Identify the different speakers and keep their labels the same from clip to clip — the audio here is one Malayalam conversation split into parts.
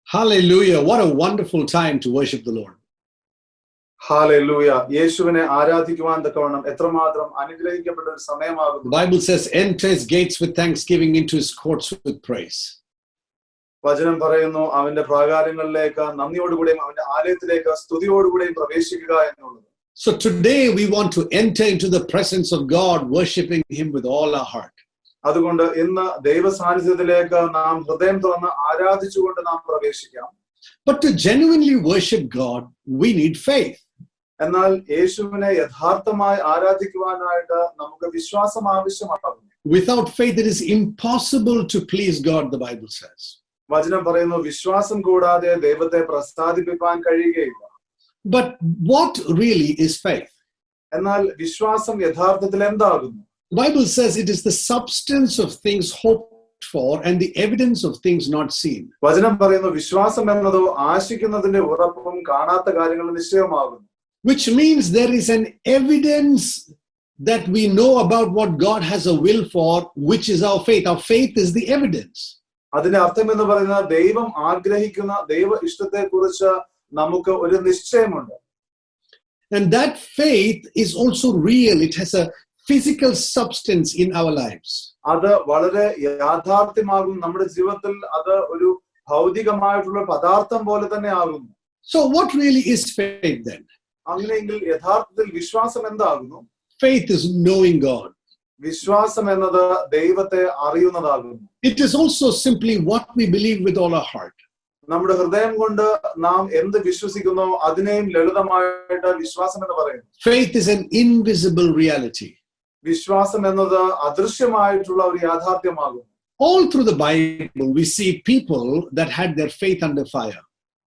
Speaker 1: Hallelujah. What a wonderful time to worship the Lord.
Speaker 2: Hallelujah. യേശുവിനെ ആരാധിക്കുവാൻ തക്കവണ്ണം എത്രമാത്രം അനുഗ്രഹിക്കപ്പെട്ട ഒരു സമയമാകുന്നു.
Speaker 1: The Bible says, enter his gates with thanksgiving, into his courts with praise.
Speaker 2: വചനം പറയുന്നു അവന്റെ പ്രാകാരങ്ങളിലേക്ക് നന്ദിയോടുകൂടെയും അവന്റെ ആലയത്തിലേക്ക് സ്തുതിയോടുകൂടെയും പ്രവേശിക്കുക എന്നുള്ളത്.
Speaker 1: So today we want to enter into the presence of God, worshiping him with all our heart.
Speaker 2: അതുകൊണ്ട് ഇന്ന് ദൈവ സാന്നിധ്യത്തിലേക്ക് നാം ഹൃദയം തുറന്ന് ആരാധിച്ചുകൊണ്ട് നാം പ്രവേശിക്കാം.
Speaker 1: But to genuinely worship God, we need faith.
Speaker 2: എന്നാൽ യേശുവിനെ യഥാർത്ഥമായി ആരാധിക്കുവാനായിട്ട് നമുക്ക് വിശ്വാസം ആവശ്യമാകുന്നു.
Speaker 1: Without faith, it is impossible to please God, the Bible says.
Speaker 2: വചനം പറയുന്നു വിശ്വാസം കൂടാതെ ദൈവത്തെ പ്രസാദിപ്പിക്കാൻ കഴിയുകയില്ല.
Speaker 1: But what really is faith?
Speaker 2: എന്നാൽ വിശ്വാസം യഥാർത്ഥത്തിൽ എന്താകുന്നു?
Speaker 1: The Bible says it is the substance of things hoped for and the evidence of things not seen.
Speaker 2: വചനം പറയുന്നു വിശ്വാസം എന്നതോ ആശിക്കുന്നതിന്റെ ഉറപ്പും കാണാത്ത കാര്യങ്ങൾ നിശ്ചയമാകുന്നു.
Speaker 1: Which means there is an evidence that we know about what God has a will for, which is our faith. Our faith is the evidence.
Speaker 2: അതിന്റെ അർത്ഥം എന്ന് പറയുന്നത് ദൈവം ആഗ്രഹിക്കുന്ന ദൈവ ഇഷ്ടത്തെ കുറിച്ച് നമുക്ക് ഒരു നിശ്ചയമുണ്ട്.
Speaker 1: And that faith is also real. It has a physical substance in our lives.
Speaker 2: അത് വളരെ യാഥാർത്ഥ്യമാകും നമ്മുടെ ജീവിതത്തിൽ. അത് ഒരു ഭൗതികമായിട്ടുള്ള പദാർത്ഥം പോലെ തന്നെ ആകുന്നു.
Speaker 1: So what really is faith then?
Speaker 2: അങ്ങനെയെങ്കിൽ യഥാർത്ഥത്തിൽ വിശ്വാസം എന്താകുന്നു?
Speaker 1: Faith is knowing God.
Speaker 2: വിശ്വാസം എന്നത് ദൈവത്തെ അറിയുന്നതാകുന്നു.
Speaker 1: It is also simply what we believe with all our heart.
Speaker 2: നമ്മുടെ ഹൃദയം കൊണ്ട് നാം എന്ത് വിശ്വസിക്കുന്നോ അതിനെയും ലളിതമായിട്ട് വിശ്വാസം എന്ന് പറയുന്നു.
Speaker 1: Faith is an invisible reality.
Speaker 2: വിശ്വാസം എന്നത് അദൃശ്യമായിട്ടുള്ള ഒരു യാഥാർത്ഥ്യമാകുന്നു.
Speaker 1: All through the Bible, we see people that had their faith under fire.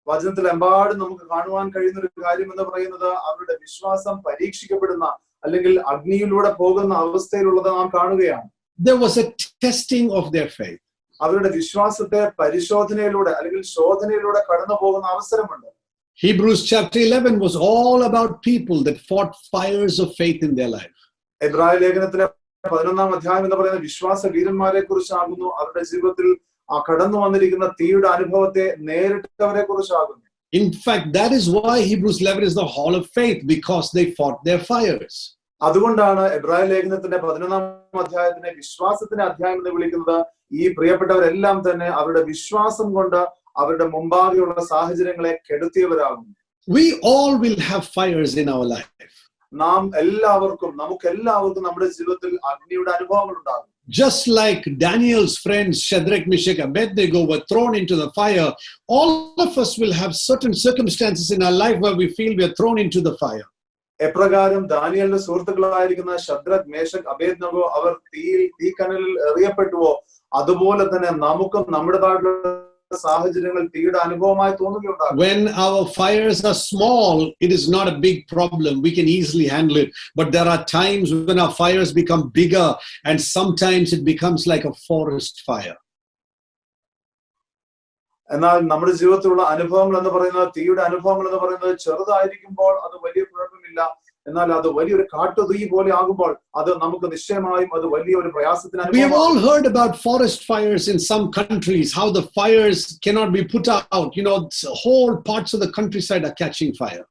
Speaker 2: വചനത്തിൽ എമ്പാടും നമുക്ക് കാണുവാൻ കഴിയുന്ന ഒരു കാര്യം എന്ന് പറയുന്നത് അവരുടെ വിശ്വാസം പരീക്ഷിക്കപ്പെടുന്ന അല്ലെങ്കിൽ അഗ്നിയിലൂടെ പോകുന്ന അവസ്ഥയിലുള്ളത് നാം കാണുകയാണ്.
Speaker 1: There was a testing of their faith.
Speaker 2: അവരുടെ വിശ്വാസത്തെ പരിശോധനയിലൂടെ അല്ലെങ്കിൽ ശോധനയിലൂടെ കടന്നു പോകുന്ന അവസരമുണ്ട്.
Speaker 1: Hebrews chapter 11 was all about people that fought fires of faith in their life.
Speaker 2: എബ്രായ ലേഖനത്തിലെ 11-ാം അധ്യായം എന്ന് പറയുന്ന വിശ്വാസ വീരന്മാരെ കുറിച്ചാകുന്നു. അവരുടെ ജീവിതത്തിൽ ആ കടന്നു വന്നിരിക്കുന്ന തീയുടെ അനുഭവത്തെ നേരിട്ടവരെ കുറിച്ചാകുന്നു.
Speaker 1: In fact, that is why Hebrews 11 is the hall of faith, because they fought their fires.
Speaker 2: അതുകൊണ്ടാണ് എബ്രായ ലേഖനത്തിന്റെ 11-ാം അധ്യായത്തിനെ വിശ്വാസത്തിന്റെ അധ്യായം എന്ന് വിളിക്കുന്നത്. ഈ പ്രിയപ്പെട്ടവരെല്ലാം തന്നെ അവരുടെ വിശ്വാസം കൊണ്ട് അവരുടെ മുമ്പാകെയുള്ള സാഹചര്യങ്ങളെ കെടുത്തിയവരാകുന്നു.
Speaker 1: We all will have fires in our life.
Speaker 2: നമുക്ക് എല്ലാവർക്കും നമ്മുടെ ജീവിതത്തിൽ അഗ്നിയുടെ അനുഭവങ്ങൾ ഉണ്ടാകും.
Speaker 1: Just like Daniel's friends Shadrach, Meshach, Abednego were thrown into the fire, all of us will have certain circumstances in our life where we feel we are thrown into the fire.
Speaker 2: എപ്രകാരം ദാനിയേലിന്റെ സുഹൃത്തുക്കളായിരിക്കുന്ന ശദ്രക്, മേശക്, അബേദ്നഗോ അവർ തീക്കനലിൽ എറിയപ്പെട്ടുവോ അതുപോലെ തന്നെ നമുക്കും നമ്മുടേതായിട്ടുള്ള സാഹചര്യങ്ങൾ തീയുടെ അനുഭവമായി തോന്നുകയുണ്ടാകും.
Speaker 1: When our fires are small, it is not a big problem. We can easily handle it. But there are times when our fires become bigger, and sometimes it becomes like a forest fire.
Speaker 2: എന്നാൽ നമ്മുടെ ജീവിതത്തിലുള്ള അനുഭവങ്ങൾ എന്ന് പറയുന്നത്, തീയുടെ അനുഭവങ്ങൾ എന്ന് പറയുന്നത് ചെറുതായിരിക്കുമ്പോൾ അത് വലിയ കുഴപ്പമില്ല. എന്നാൽ അത് വലിയൊരു കാട്ടുതീ പോലെ ആകുമ്പോൾ അത് നമുക്ക് നിശ്ചയമായും അത് വലിയൊരു പ്രയാസത്തിന്.
Speaker 1: We have all heard about forest fires in some countries, how the fires cannot be put out. Whole parts of the countryside are catching fire.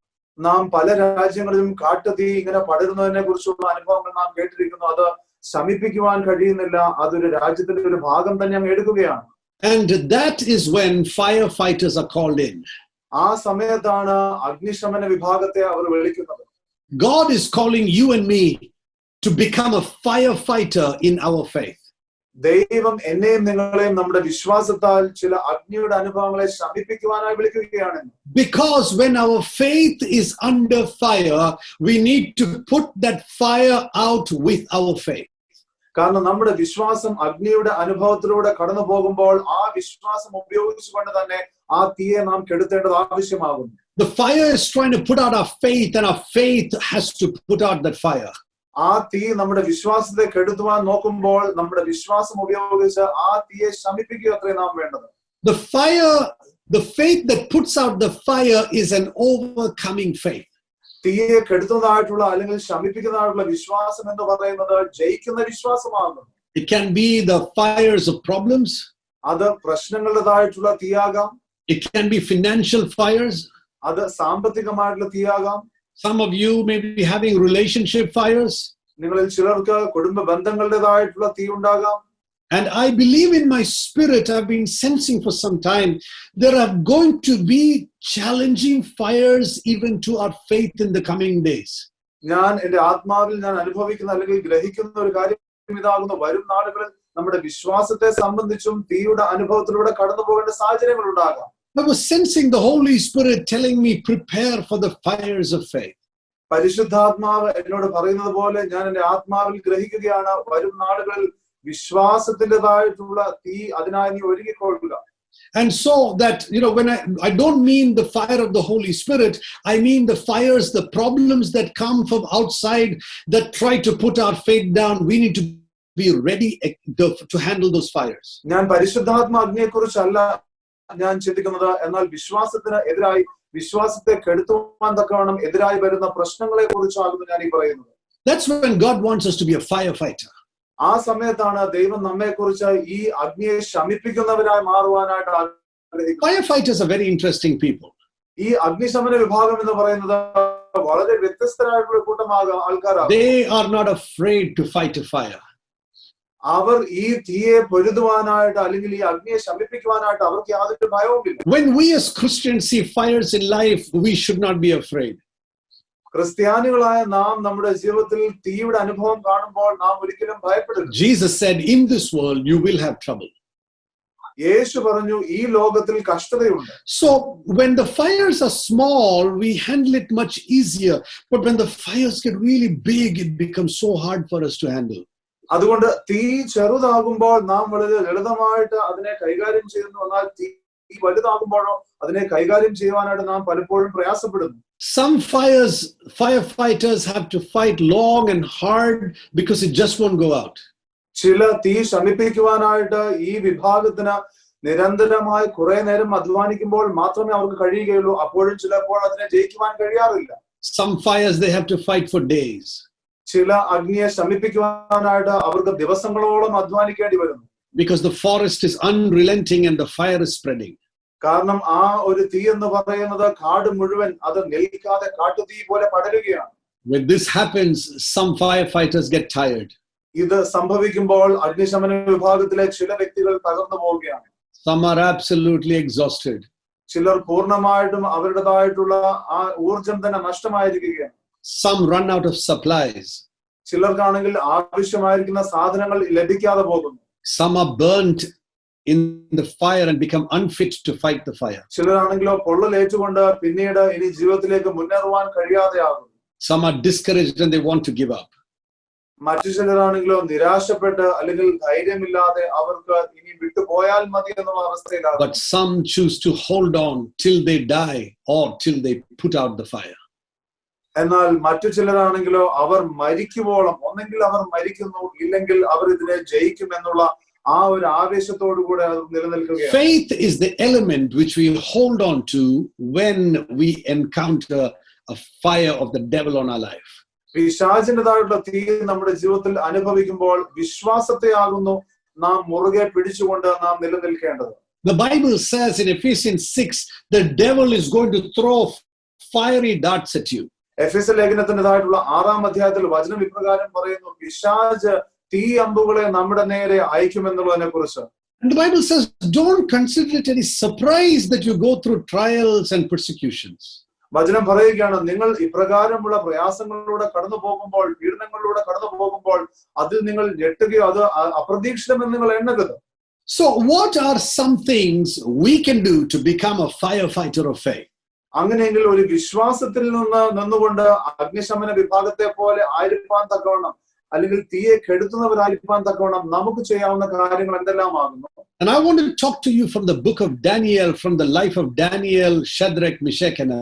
Speaker 2: നാം പല രാജ്യങ്ങളിലും കാട്ടുതീ ഇങ്ങനെ പടരുന്നതിനെ കുറിച്ചുള്ള അനുഭവങ്ങൾ നാം കേട്ടിരിക്കുന്നു. അത് ശമിപ്പിക്കുവാൻ കഴിയുന്നില്ല. അതൊരു രാജ്യത്തിന്റെ ഒരു ഭാഗം തന്നെ അങ്ങ് എടുക്കുകയാണ്.
Speaker 1: And that is when firefighters are called in.
Speaker 2: ആ സമയത്താണ് അഗ്നിശമന വിഭാഗത്തെ അവർ വിളിക്കുന്നത്.
Speaker 1: God is calling you and me to become a firefighter in our faith.
Speaker 2: ദൈവം എന്നെയും നിങ്ങളെയും നമ്മുടെ വിശ്വാസത്താൽ ചില അഗ്നിയുടെ അനുഭവങ്ങളെ ശമിപ്പിക്കുവാനായി വിളിക്കുകയാണ്.
Speaker 1: Because when our faith is under fire, we need to put that fire out with our faith.
Speaker 2: കാരണം നമ്മുടെ വിശ്വാസം അഗ്നിയുടെ അനുഭവത്തിലൂടെ കടന്നു പോകുമ്പോൾ ആ വിശ്വാസം ഉപയോഗിച്ചുകൊണ്ട് തന്നെ ആ തീയെ നാം കെടുത്തേണ്ടത് ആവശ്യമാകുന്നു.
Speaker 1: The fire is trying to put out our faith, and our faith has to put out that fire.
Speaker 2: ആ തീ നമ്മുടെ വിശ്വാസത്തെ കെടുത്തുവാൻ നോക്കുമ്പോൾ നമ്മുടെ വിശ്വാസം ഉപയോഗിച്ച് ആ തീയെ ശമിപ്പിക്കുക അത്രേ നാം വേണ്ടത്.
Speaker 1: The faith that puts out the fire is an overcoming faith.
Speaker 2: തീയെ കെടുത്തുന്നതായിട്ടുള്ള അല്ലെങ്കിൽ ശമിപ്പിക്കുന്നതായിട്ടുള്ള വിശ്വാസം എന്ന് പറയുന്നത് ജയിക്കുന്ന വിശ്വാസമാണ്.
Speaker 1: It can be the fires of problems.
Speaker 2: അത് പ്രശ്നങ്ങളുടേതായിട്ടുള്ള തീയാകാം.
Speaker 1: It can be financial fires.
Speaker 2: അത് സാമ്പത്തികമായിട്ടുള്ള തീയാകാം.
Speaker 1: Some of you may be having relationship fires.
Speaker 2: നിങ്ങളിൽ ചിലർക്ക് കുടുംബ ബന്ധങ്ങളുടേതായിട്ടുള്ള തീ ഉണ്ടാകാം.
Speaker 1: And I believe in my spirit, I've been sensing for some time, there are going to be challenging fires even to our faith in the coming days.
Speaker 2: ഞാൻ എന്റെ ആത്മാവിൽ ഞാൻ അനുഭവിക്കുന്ന അല്ലെങ്കിൽ ഗ്രഹിക്കുന്ന ഒരു കാര്യം ഇതാകുന്നു. വരും നാളുകളിൽ നമ്മുടെ വിശ്വാസത്തെ സംബന്ധിച്ചും തീയുടെ അനുഭവത്തിലൂടെ കടന്നു പോകേണ്ട സാഹചര്യങ്ങൾ ഉണ്ടാകാം.
Speaker 1: I was sensing the Holy Spirit telling me, prepare for the fires of faith.
Speaker 2: പരിശുദ്ധാത്മാവ് എന്നോട് പറയുന്നത് പോലെ ഞാൻ എന്റെ ആത്മാവിൽ ഗ്രഹിക്കുകയാണ്, വരും നാളുകളിൽ വിശ്വാസത്തിൻ്റെതായിട്ടുള്ള തീ അതിനായി നീ ഒരുങ്ങിക്കൊള്ളുക.
Speaker 1: And so that, when I don't mean the fire of the Holy Spirit, I mean the fires, the problems that come from outside that try to put our faith down. We need to be ready to handle those fires.
Speaker 2: ഞാൻ പരിശുദ്ധാത്മ അഗ്നിയെ കുറിച്ചല്ല ഞാൻ ചിന്തിക്കുന്നത്, എന്നാൽ വിശ്വാസത്തിന് എതിരായി, വിശ്വാസത്തെ കെടുത്തുവാൻ തക്കവണ്ണം എതിരായി വരുന്ന പ്രശ്നങ്ങളെ കുറിച്ചാകുന്നു ഞാൻ ഈ പറയുന്നത്.
Speaker 1: That's when God wants us to be a firefighter.
Speaker 2: ആ സമയത്താണ് ദൈവം നമ്മെ കുറിച്ച് ഈ അഗ്നിയെ ശമിപ്പിക്കുന്നവരായി മാറുവാനായിട്ട് ആഗ്രഹിക്കുന്നത്.
Speaker 1: Firefighters are very interesting people.
Speaker 2: ഈ അഗ്നിശമന വിഭാഗം എന്ന് പറയുന്നത് വളരെ വ്യത്യസ്തരായിട്ടുള്ള കൂട്ടമാകാം ആൾക്കാരാണ്.
Speaker 1: They are not afraid to fight a fire.
Speaker 2: അവർ ഈ തീയെ പൊരുതുവാനായിട്ട് അല്ലെങ്കിൽ ഈ അഗ്നിയെ ശമിപ്പിക്കുവാനായിട്ട് അവർക്ക് യാതൊരു ഭയവുമില്ല.
Speaker 1: When we as Christians see fires in life, we should not be afraid.
Speaker 2: ക്രിസ്ത്യാനികളായ നാം നമ്മുടെ ജീവിതത്തിൽ തീയുടെ അനുഭവം കാണുമ്പോൾ നാം ഒരിക്കലും ഭയപ്പെടരുത്.
Speaker 1: Jesus said, in this world you will have trouble.
Speaker 2: യേശു പറഞ്ഞു, ഈ ലോകത്തിൽ കഷ്ടതയുണ്ട്.
Speaker 1: So when the fires are small, we handle it much easier. But when the fires get really big, it becomes so hard for us to handle.
Speaker 2: അതുകൊണ്ട് തീ ചെറുതാകുമ്പോൾ നാം വളരെ ലളിതമായിട്ട് അതിനെ കൈകാര്യം ചെയ്യുന്നു. എന്നാൽ തീ വലുതാകുമ്പോഴോ അതിനെ കൈകാര്യം ചെയ്യുവാനായിട്ട് നാം പലപ്പോഴും പ്രയാസപ്പെടുന്നു.
Speaker 1: Some firefighters have to fight long and hard because it just won't go out.
Speaker 2: ചില തീ ശമിപ്പിക്കുവാനായിട്ട് ഈ വിഭാഗത്തിന് നിരന്തരമായി കുറെ നേരം അധ്വാനിക്കുമ്പോൾ മാത്രമേ അവർക്ക് കഴിയുകയുള്ളൂ. അപ്പോഴും ചിലപ്പോൾ അതിനെ ജയിക്കുവാൻ കഴിയാറില്ല.
Speaker 1: Some fires they have to fight for days.
Speaker 2: ചില അഗ്നിയെ ശമിപ്പിക്കുവാനായിട്ട് അവർക്ക് ദിവസങ്ങളോളം അധ്വാനിക്കേണ്ടി വരുന്നു.
Speaker 1: Because the forest is unrelenting and the fire is spreading.
Speaker 2: കാരണം ആ ഒരു തീ എന്ന് പറയുന്നത് കാട് മുഴുവൻ അത് നിൽക്കാതെ കാട്ടുതീ പോലെ പടരുകയാണ്.
Speaker 1: When this happens, some firefighters get tired.
Speaker 2: ഇത് സംഭവിക്കുമ്പോൾ അഗ്നിശമന വിഭാഗത്തിലെ ചില വ്യക്തികൾ തകർന്നു പോവുകയാണ്.
Speaker 1: Some are absolutely exhausted.
Speaker 2: ചിലർ പൂർണ്ണമായിട്ടും അവരുടേതായിട്ടുള്ള ആ ഊർജം തന്നെ നഷ്ടമായിരിക്കുകയാണ്.
Speaker 1: Some run out of supplies.
Speaker 2: ചിലർക്കാണെങ്കിൽ ആവശ്യമായിരിക്കുന്ന സാധനങ്ങൾ ലഭിക്കാതെ പോകുന്നു.
Speaker 1: Some are burnt in the fire and become unfit to fight the fire.
Speaker 2: ചിലരാണെങ്കിലോ പൊള്ളലേറ്റുകൊണ്ട് പിന്നീട് ഇനി ജീവിതത്തിലേക്ക് മുന്നേറുവാൻ കഴിയാതെയാകുന്നു.
Speaker 1: Some are discouraged and they want to give up.
Speaker 2: മറ്റു ചിലരാണെങ്കിലോ നിരാശപ്പെട്ട് അല്ലെങ്കിൽ ധൈര്യമില്ലാതെ അവർക്ക് ഇനി വിട്ടുപോയാൽ മതി എന്നുള്ള അവസ്ഥയിലാണ്.
Speaker 1: But some choose to hold on till they die or till they put out the fire.
Speaker 2: എന്നാൽ മറ്റു ചിലരാണെങ്കിലോ അവർ മരിക്കുവോളം, ഒന്നെങ്കിൽ അവർ മരിക്കുന്നു, ഇല്ലെങ്കിൽ അവർ ഇതിനെ ജയിക്കും എന്നുള്ള ആ ഒരു ആവേശത്തോടു കൂടെ അത് നിലനിൽക്കുകയാണ്.
Speaker 1: Faith is the element which we hold on to when we encounter a fire of the devil on our life.
Speaker 2: പിശാചിന്റേതായിട്ടുള്ള തീ നമ്മുടെ ജീവിതത്തിൽ അനുഭവിക്കുമ്പോൾ വിശ്വാസത്തെ ആകുന്നു നാം മുറുകെ പിടിച്ചുകൊണ്ട് നാം നിലനിൽക്കേണ്ടത്.
Speaker 1: The Bible says in Ephesians 6, the devil is going to throw fiery darts at you.
Speaker 2: എഫെസ്യ ലേഖനത്തിൻ്റെതായിട്ടുള്ള 6-ാം അധ്യായത്തിൽ വചനം ഇപ്രകാരം പറയുന്നു, പിശാച് തീ അമ്പുകളെ നമ്മുടെ നേരെ അയക്കുമെന്നുള്ളതിനെ കുറിച്ച്.
Speaker 1: And the Bible says, don't consider it any surprise that you go through trials and persecutions.
Speaker 2: വചനം പറയുകയാണ്, നിങ്ങൾ ഇപ്രകാരമുള്ള പ്രയാസങ്ങളിലൂടെ കടന്നു പോകുമ്പോൾ, പീഡനങ്ങളിലൂടെ കടന്നു പോകുമ്പോൾ അതിൽ നിങ്ങൾ ഞെട്ടുകയോ അത് അപ്രതീക്ഷിതമെന്ന് നിങ്ങൾ എണ്ണരുത്.
Speaker 1: So what are some things we can do to become a firefighter of faith?
Speaker 2: അങ്ങനെയെങ്കിൽ ഒരു വിശ്വാസത്തിൽ നിന്നുകൊണ്ട് അഗ്നിശമന വിഭാഗത്തെ പോലെ ആയിരിക്കാൻ തക്കവണ്ണം, അല്ലെങ്കിൽ തീയെ കെടുത്തുന്നവരായിരിക്കാൻ തക്കവണ്ണം നമുക്ക് ചെയ്യാവുന്ന കാര്യങ്ങൾ എന്തെല്ലാമാകുന്നു?
Speaker 1: And I want to talk to you from the book of Daniel, from the life of Daniel, Shadrach, Meshach and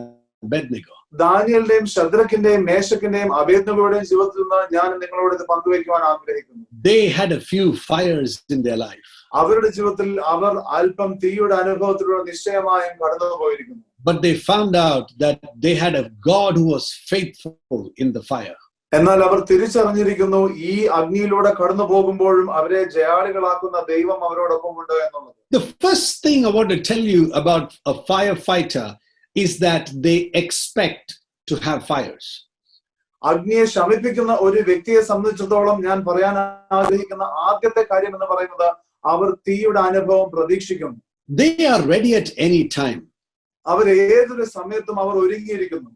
Speaker 1: Abednego.
Speaker 2: ദാനിയേലിന്റെയും ശദ്രക്കിന്റെയും മേശക്കിന്റെയും അബേദ്നെഗോയുടെയും ജീവിതത്തിൽ നിന്ന് ഞാൻ നിങ്ങളോട് ഇത് പങ്കുവയ്ക്കുവാൻ ആഗ്രഹിക്കുന്നു.
Speaker 1: They had a few fires in their life.
Speaker 2: അവരുടെ ജീവിതത്തിൽ അവർ അല്പം തീയുടെ അനുഭവത്തിലൂടെ നിശ്ചയമായും കടന്നു പോയിരിക്കുന്നു.
Speaker 1: But they found out that they had a God who was faithful in the fire.
Speaker 2: എന്നാൽ അവർ തിരിച്ചറിഞ്ഞിരിക്കുന്നു ഈ അഗ്നിയിലൂടെ കടന്നു പോകുമ്പോഴും അവരെ ജയാളികളാക്കുന്ന ദൈവം അവരോടൊപ്പമുണ്ട് എന്നുള്ളത്.
Speaker 1: The first thing I want to tell you about a firefighter is that they expect to have fires.
Speaker 2: അഗ്നിയെ ശമിപ്പിക്കുന്ന ഒരു വ്യക്തിയെ സംബന്ധിച്ചിടത്തോളം ഞാൻ പറയാൻ ആഗ്രഹിക്കുന്ന ആദ്യത്തെ കാര്യം എന്ന് പറയുന്നത് അവർ തീയുടെ അനുഭവം പ്രതീക്ഷിക്കുന്നു.
Speaker 1: They are ready at any time.
Speaker 2: അവർ ഏതൊരു സമയത്തും അവർ ഒരുങ്ങിയിരിക്കുന്നു.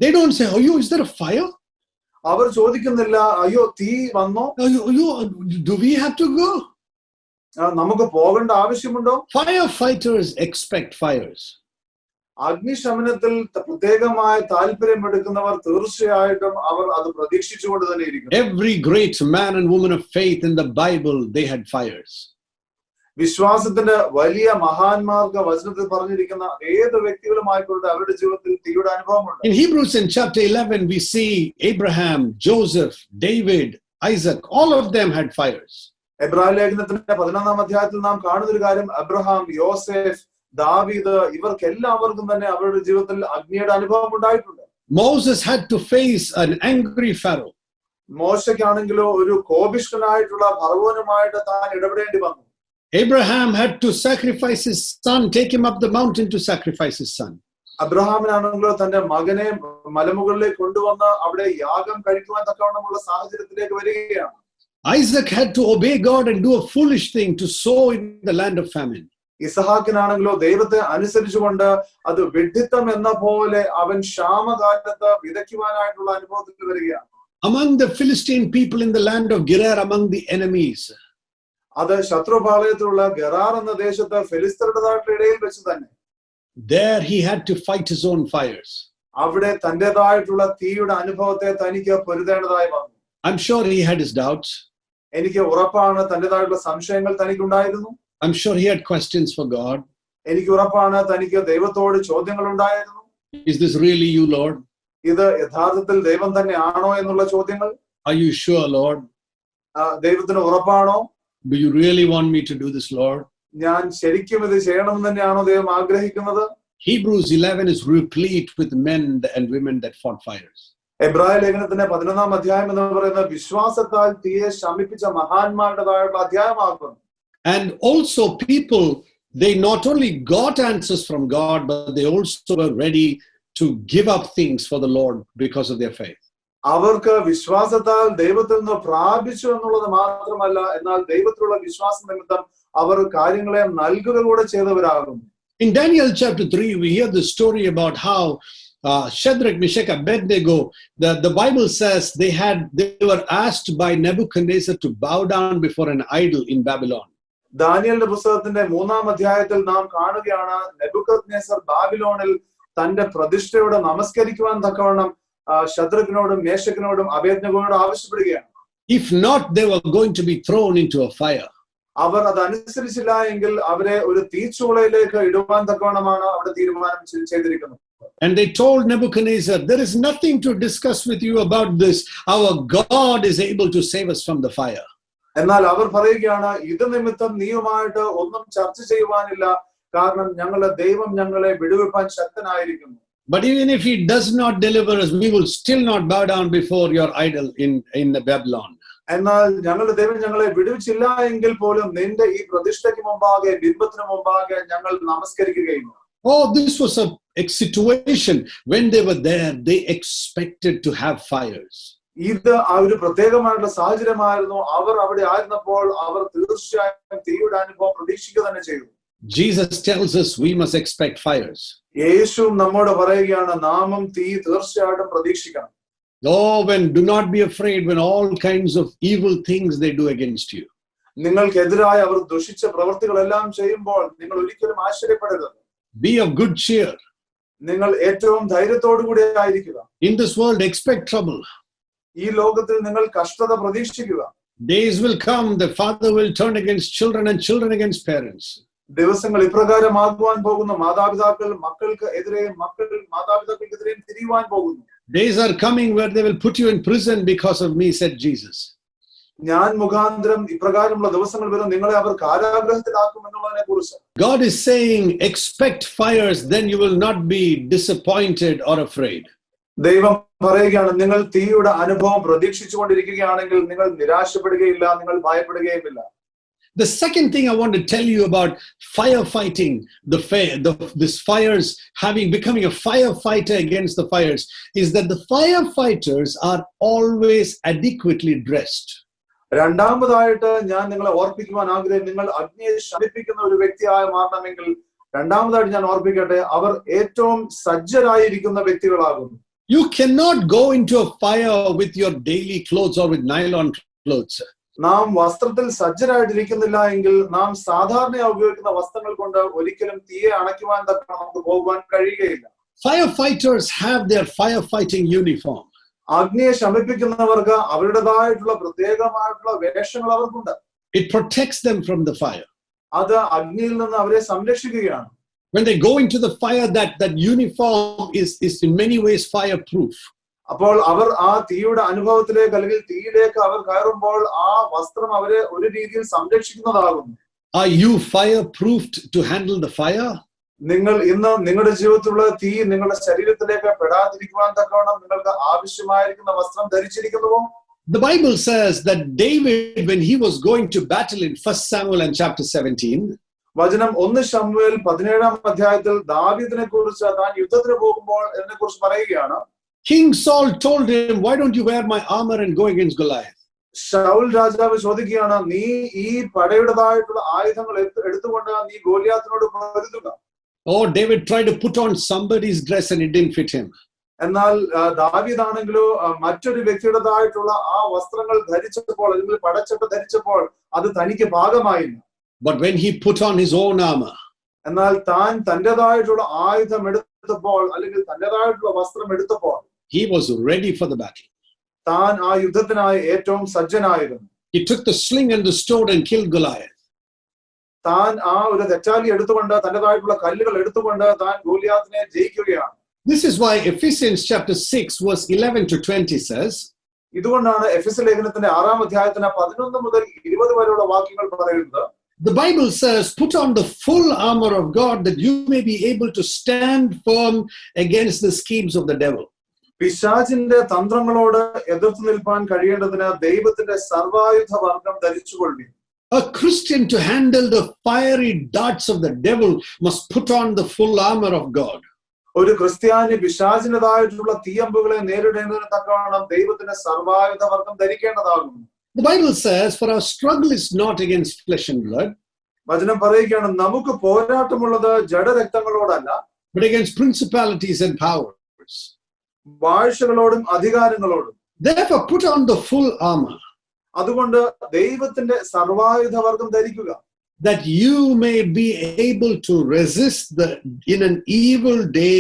Speaker 1: They don't say, "Oh, is there a fire?"
Speaker 2: അവർ ചോദിക്കുന്നില്ല, അയ്യോ തീ വന്നോ,
Speaker 1: do we have to go?
Speaker 2: നമുക്ക് പോകേണ്ട ആവശ്യമുണ്ടോ?
Speaker 1: Firefighters expect fires.
Speaker 2: അഗ്നിശമനത്തിൽ പ്രത്യേകമായ താല്പര്യമെടുക്കുന്നവർ തീർച്ചയായിട്ടും അവർ അത് പ്രതീക്ഷിച്ചുകൊണ്ട് തന്നെ ഇരിക്കും.
Speaker 1: Every great man and woman of faith in the Bible, they had fires.
Speaker 2: വിശ്വാസത്തിന്റെ വലിയ മഹാന്മാർക്ക് വചനത്തിൽ പറഞ്ഞിരിക്കുന്ന ഏത് വ്യക്തികളുമായിക്കൊണ്ട് അവരുടെ ജീവിതത്തിൽ തീയുടെ അനുഭവമുണ്ട്.
Speaker 1: In Hebrews in chapter 11, we see Abraham, Joseph, David, Isaac, all of them had fires.
Speaker 2: എബ്രായ ലേഖനത്തിന്റെ 11-ാം അധ്യായത്തിൽ നാം കാണുന്ന ഒരു കാര്യം, അബ്രഹാം, യോസേഫ്, ദാവീദ് ഇവർക്കെല്ലാവർക്കും തന്നെ അവരുടെ ജീവിതത്തിൽ അഗ്നിയുടെ അനുഭവം ഉണ്ടായിട്ടുണ്ട്.
Speaker 1: Moses had to face an angry Pharaoh.
Speaker 2: മോശയ്ക്കാണെങ്കിലോ ഒരു കോപിഷ്ഠനായിട്ടുള്ള ഫറവോനുമായിട്ട് താൻ ഇടപെടേണ്ടി വന്നു.
Speaker 1: Abraham had to sacrifice his son, take him up the mountain to sacrifice his son.
Speaker 2: അബ്രഹാമിനാണെങ്കിലോ തന്റെ മകനെ മലമുകളിലേക്ക് കൊണ്ടുവന്ന് അവിടെ യാഗം കഴിക്കുവാൻ തക്കവണ്ണമുള്ള സാഹചര്യത്തിലേക്ക് വരികയാണ്.
Speaker 1: Isaac had to obey God and do a foolish thing to sow in the land of famine.
Speaker 2: ഇസഹാക്കിനാണെങ്കിലോ ദൈവത്തെ അനുസരിച്ചുകൊണ്ട് അത് വിഡ്ഢിത്തം എന്ന പോലെ അവൻ ക്ഷാമകാലത്ത് വിതയ്ക്കുവാനായിട്ടുള്ള അനുഭവത്തിൽ വരികയാണ്.
Speaker 1: Among the Philistine people in the land of Gerar, among the enemies.
Speaker 2: അത് ശത്രുപാളയത്തിലുള്ള ഗെറാർ എന്ന ദേശത്ത് ഫിലിസ്തീനരുടെ ഇടയിൽ വെച്ച് തന്നെ.
Speaker 1: There he had to fight his own fires.
Speaker 2: അവിടെ തന്റേതായിട്ടുള്ള തീയുടെ അനുഭവത്തെ തനിക്ക് പൊരുതേണ്ടതായി വന്നു.
Speaker 1: I'm sure he had his doubts.
Speaker 2: എനിക്ക് ഉറപ്പാണ് തന്റേതായിട്ടുള്ള സംശയങ്ങൾ തനിക്കുണ്ടായിരുന്നു.
Speaker 1: I'm sure he had questions for God.
Speaker 2: എനിക്ക് ഉറപ്പാണ് തനിക്ക് ദൈവത്തോട് ചോദ്യങ്ങൾ ഉണ്ടായിരുന്നു.
Speaker 1: Is this really you, Lord?
Speaker 2: ഇത് യഥാർത്ഥത്തിൽ ദൈവം തന്നെയാണോ എന്നുള്ള ചോദ്യങ്ങൾ.
Speaker 1: Are you sure, Lord?
Speaker 2: ദൈവത്തിന് ഉറപ്പാണോ?
Speaker 1: Do you really want me to do this, Lord?
Speaker 2: ഞാൻ ശരിക്കും ഇത് ചെയ്യണമെന്ന് തന്നെയാണോ ദൈവം ആഗ്രഹിക്കുന്നത്?
Speaker 1: Hebrews 11 is replete with men and women that fought fires.
Speaker 2: എബ്രായ ലേഖനത്തിന്റെ 11-ാം അധ്യായം എന്ന് പറയുന്നത് വിശ്വാസത്താൽ തീയെ ശമിപ്പിച്ച മഹാന്മാരുടേതായുള്ള അധ്യായമാകുന്നു.
Speaker 1: And also people, they not only got answers from God, but they also were ready to give up things for the Lord because of their faith.
Speaker 2: അവർക്ക് വിശ്വാസത്താൽ ദൈവത്തിൽ നിന്ന് പ്രാപിച്ചു എന്നുള്ളത് മാത്രമല്ല, എന്നാൽ ദൈവത്തിലുള്ള വിശ്വാസം നിമിത്തം അവർ കാര്യങ്ങളെ നൽകുക കൂടെ ചെയ്തവരാകുന്നു.
Speaker 1: In Daniel chapter 3, we hear the story about how Shadrach, Meshach, Abednego, the Bible says they were asked by Nebuchadnezzar to bow down before an idol in Babylon.
Speaker 2: ദാനിയേലിന്റെ പുസ്തകത്തിന്റെ 3-ാം അധ്യായത്തിൽ നാം കാണുകയാണ്, നെബൂഖദ്നേസർ ബാബിലോണിൽ തന്റെ പ്രതിഷ്ഠയോട് നമസ്കരിക്കുവാൻ തക്കവണ്ണം ശദ്രക്കിനോടും മേശക്കിനോടും അബേദ്നെഗോയോടും ആവശ്യപ്പെടുകയാണ്.
Speaker 1: If not, they were going to be thrown into a fire.
Speaker 2: അവർ അതനുസരിച്ചില്ല എങ്കിൽ അവരെ ഒരു തീച്ചൂളയിലേക്ക് ഇടുവാൻ തക്കവണ്ണമാണ് അവിടെ തീരുമാനം ചെയ്തിരിക്കുന്നത്.
Speaker 1: And they told Nebuchadnezzar, there is nothing to discuss with you about this. Our God is able to save us from the fire.
Speaker 2: എന്നാൽ അവർ പറയുകയാണ്, ഇത് നിമിത്തം നീയുമായിട്ട് ഒന്നും ചർച്ച ചെയ്യുവാനില്ല, കാരണം ഞങ്ങളുടെ ദൈവം ഞങ്ങളെ വിടുവിപ്പാൻ ശക്തനായിരിക്കുന്നു.
Speaker 1: But even if he does not deliver us, we will still not bow down before your idol in Babylon.
Speaker 2: എന്നാൽ ഞങ്ങളുടെ ദൈവം ഞങ്ങളെ വിടുവിച്ചില്ല എങ്കിൽ പോലും നിന്റെ ഈ പ്രതിഷ്ഠയ്ക്ക് മുമ്പാകെ, ബിംബത്തിന് മുമ്പാകെ ഞങ്ങൾ നമസ്കരിക്കുകയില്ല.
Speaker 1: Oh, this was a situation when they were there, they expected to have fires.
Speaker 2: ഇത് ആ ഒരു പ്രത്യേകമായിട്ടുള്ള സാഹചര്യമായിരുന്നു. അവർ അവിടെ ആയിരുന്നപ്പോൾ അവർ തീർച്ചയായും തീയുടെ അനുഭവം പ്രതീക്ഷിക്കുക തന്നെ ചെയ്തു.
Speaker 1: Jesus tells us we must expect fires.
Speaker 2: യേശു നമ്മോട് പറയുകയാണ്, നാമും തീ തീർച്ചയായിട്ടും പ്രതീക്ഷിക്കണം.
Speaker 1: Oh, do not be afraid when all kinds of evil things they do against you.
Speaker 2: നിങ്ങൾക്കെതിരായി അവർ ദുഷിച്ച പ്രവൃത്തികളെല്ലാം ചെയ്യുമ്പോൾ നിങ്ങൾ ഒരിക്കലും ആശ്ചര്യപ്പെടരുത്.
Speaker 1: Be of good cheer.
Speaker 2: നിങ്ങൾ ഏറ്റവും ധൈര്യത്തോടു കൂടി ആയിരിക്കുക.
Speaker 1: In this world, expect trouble.
Speaker 2: ഈ ലോകത്തിൽ നിങ്ങൾ കഷ്ടത പ്രതീക്ഷിക്കുക.
Speaker 1: Days will come, the father will turn against children and children against parents.
Speaker 2: ദിവസങ്ങൾ ഇപ്രകാരമാകുവാൻ പോകുന്നു, മാതാപിതാക്കൾ മക്കൾക്ക് എതിരെയും മക്കൾ മാതാപിതാക്കൾക്കെതിരെയും തിരിയുവാൻ പോകുന്നു.
Speaker 1: Days are coming where they will put you in prison because of me, said Jesus.
Speaker 2: ഞാൻ മുഖാന്തരം ഇപ്രകാരമുള്ള ദിവസങ്ങൾ വരും, നിങ്ങളെ അവർ കാരാഗ്രഹത്തിലാക്കും എന്നുള്ളതിനെ കുറിച്ച്.
Speaker 1: God is saying, expect fires, then you will not be disappointed or afraid.
Speaker 2: ദൈവം പറയുകയാണ്, നിങ്ങൾ തീയുടെ അനുഭവം പ്രതീക്ഷിച്ചുകൊണ്ടിരിക്കുകയാണെങ്കിൽ നിങ്ങൾ നിരാശപ്പെടുകയില്ല, നിങ്ങൾ ഭയപ്പെടുകയുമില്ല.
Speaker 1: The second thing I want to tell you about firefighting this fires, becoming a firefighter against the fires, is that the firefighters are always adequately dressed.
Speaker 2: രണ്ടാമതായിട്ട് ഞാൻ നിങ്ങളെ ഓർപ്പിക്കുവാൻ ആഗ്രഹിക്കുന്നു, നിങ്ങൾ അഗ്നിയെ ശമിപ്പിക്കുന്ന ഒരു വ്യക്തിയായി മാറണമെങ്കിൽ രണ്ടാമതായിട്ട് ഞാൻ ഓർപ്പിക്കട്ടെ, അവർ ഏറ്റവും സജ്ജരായിരിക്കുന്ന വ്യക്തികളാകുന്നു.
Speaker 1: You cannot go into a fire with your daily clothes or with nylon clothes.
Speaker 2: നാം വസ്ത്രത്തിൽ സജ്ജരായിട്ടിരിക്കുന്നില്ല എങ്കിൽ നാം സാധാരണയായി ഉപയോഗിക്കുന്ന വസ്ത്രങ്ങൾ കൊണ്ട് ഒരിക്കലും തീയെ അണയ്ക്കുവാൻ തക്ക നമുക്ക് പോകുവാൻ കഴിയുകയില്ല.
Speaker 1: Firefighters have their firefighting uniform.
Speaker 2: അഗ്നിയെ ശമിപ്പിക്കുന്നവർക്ക് അവരുടേതായിട്ടുള്ള പ്രത്യേകമായിട്ടുള്ള വേഷങ്ങൾ അവർക്കുണ്ട്.
Speaker 1: It protects them from the fire.
Speaker 2: അത് അഗ്നിയിൽ നിന്ന് അവരെ സംരക്ഷിക്കുകയാണ്.
Speaker 1: When they go into the fire, that uniform is in many ways fireproof.
Speaker 2: അപ്പോൾ അവർ ആ തീയുടെ അനുഭവത്തിലേക്ക് അല്ലെങ്കിൽ തീയിലേക്ക് അവർ കയറുമ്പോൾ ആ വസ്ത്രം അവരെ ഒരു രീതിയിൽ സംരക്ഷിക്കുന്നതാകുന്നു.
Speaker 1: Are you fireproofed to handle the fire?
Speaker 2: നിങ്ങൾ ഇന്ന് നിങ്ങളുടെ ജീവിതത്തിലുള്ള തീ നിങ്ങളുടെ ശരീരത്തിലേക്ക് പെടാതിരിക്കുവാൻ തക്കവണ്ണം നിങ്ങൾക്ക് ആവശ്യമായിരിക്കുന്ന വസ്ത്രം ധരിച്ചിരിക്കുന്നുവോ?
Speaker 1: The Bible says that David, when he was going to battle in 1 Samuel and chapter 17,
Speaker 2: വചനം 1 ശമൂവേൽ 17-ാം അധ്യായത്തിൽ ദാവീദിനെ കുറിച്ച് താൻ യുദ്ധത്തിന് പോകുമ്പോൾ ഇതിനെ കുറിച്ച് പറയുകയാണ്.
Speaker 1: King Saul told him, "Why don't you wear my armor and go against Goliath?"
Speaker 2: Saul രാജാവ് ചോദിക്കുകയാണ്, നീ ഈ പടയുടേതായിട്ടുള്ള ആയുധങ്ങൾ എടുത്തുകൊണ്ട് നീ ഗോലിയാത്തിനോട് പൊരുതുക.
Speaker 1: Oh, David tried to put on somebody's dress and it didn't fit him.
Speaker 2: എന്നാൽ ദാവീദാണെങ്കിലോ മറ്റൊരു വ്യക്തിയുടേതായിട്ടുള്ള ആ വസ്ത്രങ്ങൾ ധരിച്ചപ്പോൾ അല്ലെങ്കിൽ പടച്ചട്ട ധരിച്ചപ്പോൾ അത് തനിക്ക് പാകമായില്ല.
Speaker 1: But when he put on his own armor,
Speaker 2: എന്നാൽ താൻ തന്റേതായിട്ടുള്ള ആയുധം എടുത്തപ്പോൾ അല്ലെങ്കിൽ തന്റേതായിട്ടുള്ള വസ്ത്രം എടുത്തപ്പോൾ
Speaker 1: he was ready for the battle.
Speaker 2: താൻ ആ യുദ്ധത്തിനായി ഏറ്റവും സജ്ജനായിരുന്നു.
Speaker 1: He took the sling and the sword and killed Goliath.
Speaker 2: താൻ ആ ഒരു തെറ്റാലി എടുത്തുകൊണ്ട് തന്റേതായിട്ടുള്ള കല്ലുകൾ എടുത്തുകൊണ്ട് താൻ ഗോലിയാത്തിനെ ജയിക്കുകയാണ്.
Speaker 1: This is why Ephesians chapter 6 verse 11 to 20 says,
Speaker 2: ഇതുകൊണ്ടാണ് എഫെസ്യ ലേഖനത്തിന്റെ 6-ാം അധ്യായത്തിന് 11 മുതൽ 20 വരെയുള്ള വാക്യങ്ങൾ പറയുന്നത്.
Speaker 1: The Bible says, "Put on the full armor of God that you may be able to stand firm against the schemes of the devil."
Speaker 2: പിശാചിന്റെ തന്ത്രങ്ങളോട് എതിർത്ത് നിൽപ്പാൻ കഴിയേണ്ടതിന് ദൈവത്തിന്റെ സർവായുധ വർഗ്ഗം ധരിച്ചുകൊള്ളുവിൻ.
Speaker 1: A Christian, to handle the fiery darts of the devil, must put on the full armor of God.
Speaker 2: ഒരു ക്രിസ്ത്യാനി പിശാചിന്റേതായിട്ടുള്ള തീയമ്പുകളെ നേരിടേണ്ടതിന് തക്കവണ്ണം ദൈവത്തിന്റെ സർവായുധ വർഗ്ഗം ധരിക്കേണ്ടതാകുന്നു.
Speaker 1: The Bible says, "For our struggle is not against flesh and blood,
Speaker 2: വചനം പറയുകയാണ്, നമുക്ക് പോരാട്ടമുള്ളത് ജഡരക്തങ്ങളോടല്ല,
Speaker 1: but against principalities and powers."
Speaker 2: വാഴ്ചകളോടും അധികാരങ്ങളോടും.
Speaker 1: Therefore, put on the full armor,
Speaker 2: അതുകൊണ്ട് ദൈവത്തിന്റെ സർവായുധ വർഗ്ഗം ധരിക്കുക.
Speaker 1: that you may be able to resist in an evil day,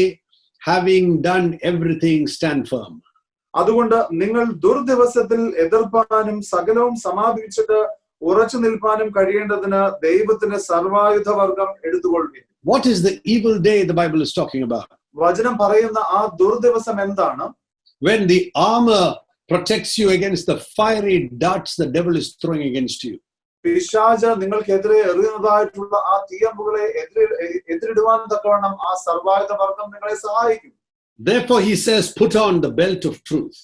Speaker 1: having done everything, stand firm.
Speaker 2: അതുകൊണ്ട് നിങ്ങൾ ദുർദിവസത്തിൽ എതിർപ്പാനും സകലവും സമാപിച്ചിട്ട് ഉറച്ചു നിൽപ്പാനും കഴിയേണ്ടതിന് ദൈവത്തിന്റെ സർവായുധ വർഗ്ഗം എടുത്തുകൊള്ളുവിൻ.
Speaker 1: What is the evil day the Bible is talking about?
Speaker 2: വചനം പറയുന്ന ആ ദുർദിവസം എന്താണ്?
Speaker 1: When the armor protects you against the fiery darts the devil is throwing against you.
Speaker 2: പിശാച് നിങ്ങൾക്കെതിരെ എറിയുന്നതായിട്ടുള്ള ആ തീയമ്പുകളെ എതിരിടുവാൻ തക്കവണ്ണം ആ സർവായുധ വർഗ്ഗം നിങ്ങളെ സഹായിക്കും.
Speaker 1: Therefore he says, "Put on the belt of truth."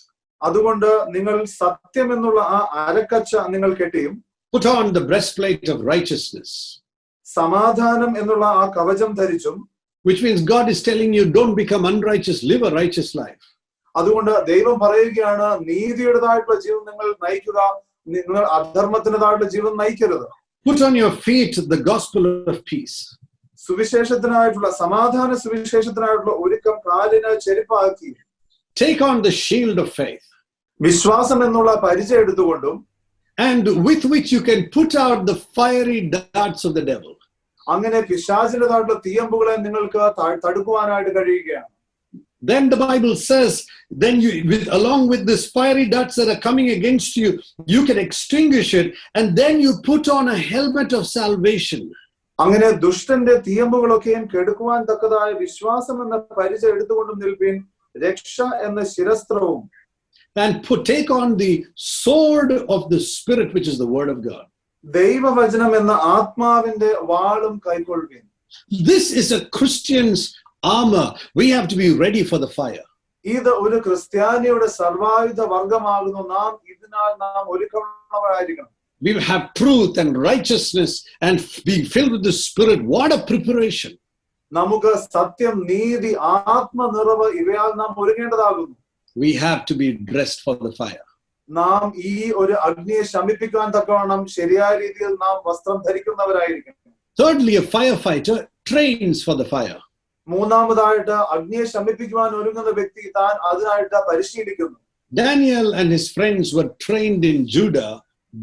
Speaker 2: അതുകൊണ്ട് നിങ്ങൾ സത്യം എന്നുള്ള ആ അരക്കച്ച നിങ്ങൾ കെട്ടിയും,
Speaker 1: Put on the breastplate of righteousness.
Speaker 2: സമാധാനം എന്നുള്ള ആ കവചം ധരിച്ചും,
Speaker 1: which means God is telling you, don't become unrighteous, live a righteous life.
Speaker 2: അതുകൊണ്ട് ദൈവം പറയുകയാണ്, നീതിയുടേതായിട്ടുള്ള ജീവൻ നിങ്ങൾ നയിക്കുക, നിങ്ങൾ അധർമ്മത്തിൻ്റെതായിട്ടുള്ള ജീവൻ നയിക്കരുത്.
Speaker 1: Put on your feet the gospel of peace.
Speaker 2: സുവിശേഷത്തിനായിട്ടുള്ള സമാധാന സുവിശേഷത്തിനായിട്ടുള്ള ഒരുക്കം കാലിന് ചെരുപ്പാക്കി.
Speaker 1: Take on the shield of faith,
Speaker 2: വിശ്വാസം എന്നുള്ള പരിചയം എടുത്തുകൊണ്ടും,
Speaker 1: and with which you can put out the fiery darts of the devil.
Speaker 2: അങ്ങനെ പിശാചിന്റേതായിട്ടുള്ള തീയമ്പുകളെ നിങ്ങൾക്ക് തടുക്കുവാനായിട്ട് കഴിയുകയാണ്.
Speaker 1: Then the Bible says, then along with this fiery darts that are coming against you, you can extinguish it, and then you put on a helmet of salvation.
Speaker 2: അങ്ങനെ ദുഷ്ടന്റെ തീയമ്പുകളൊക്കെയും കെടുക്കുവാൻ തക്കതായ വിശ്വാസം എന്ന പരിചയം എടുത്തുകൊണ്ടും നിൽപ്പീൻ, രക്ഷ എന്ന ശിരസ്ത്രവും.
Speaker 1: And take on the sword of the Spirit, which is the word of God.
Speaker 2: ദൈവവചനം എന്ന ആത്മാവിന്റെ വാളും കൈക്കൊള്ളുവീൻ.
Speaker 1: This is a Christian's armor. We have to be ready for the fire.
Speaker 2: ഇത് ഒരു ക്രിസ്ത്യാനിയുടെ സർവായുധ വർഗമാകുന്നു. നാം ഇതിനാൽ നാം ഒരുക്കമുള്ളവരായിരിക്കണം.
Speaker 1: We will have truth and righteousness and be filled with the Spirit. What a preparation!
Speaker 2: നമുക്ക് സത്യം, നീതി, ആത്മനിറവ് ഇവയാൽ നാം ഒരുങ്ങേണ്ടതാകുന്നു.
Speaker 1: We have to be dressed for the fire.
Speaker 2: നാം ഈ ഒരു അഗ്നിയെ ശമിപ്പിക്കാൻ തക്കവണ്ണം ശരിയായ രീതിയിൽ നാം വസ്ത്രം ധരിക്കുന്നവരായിരിക്കണം.
Speaker 1: Thirdly, a firefighter trains for the fire.
Speaker 2: മൂന്നാമതായിട്ട് അഗ്നിയെ ശമിപ്പിക്കുവാൻ ഒരുങ്ങുന്ന വ്യക്തി താൻ അതിനായിട്ട് പരിശീലിക്കുന്നു.
Speaker 1: Daniel and his friends were trained in Judah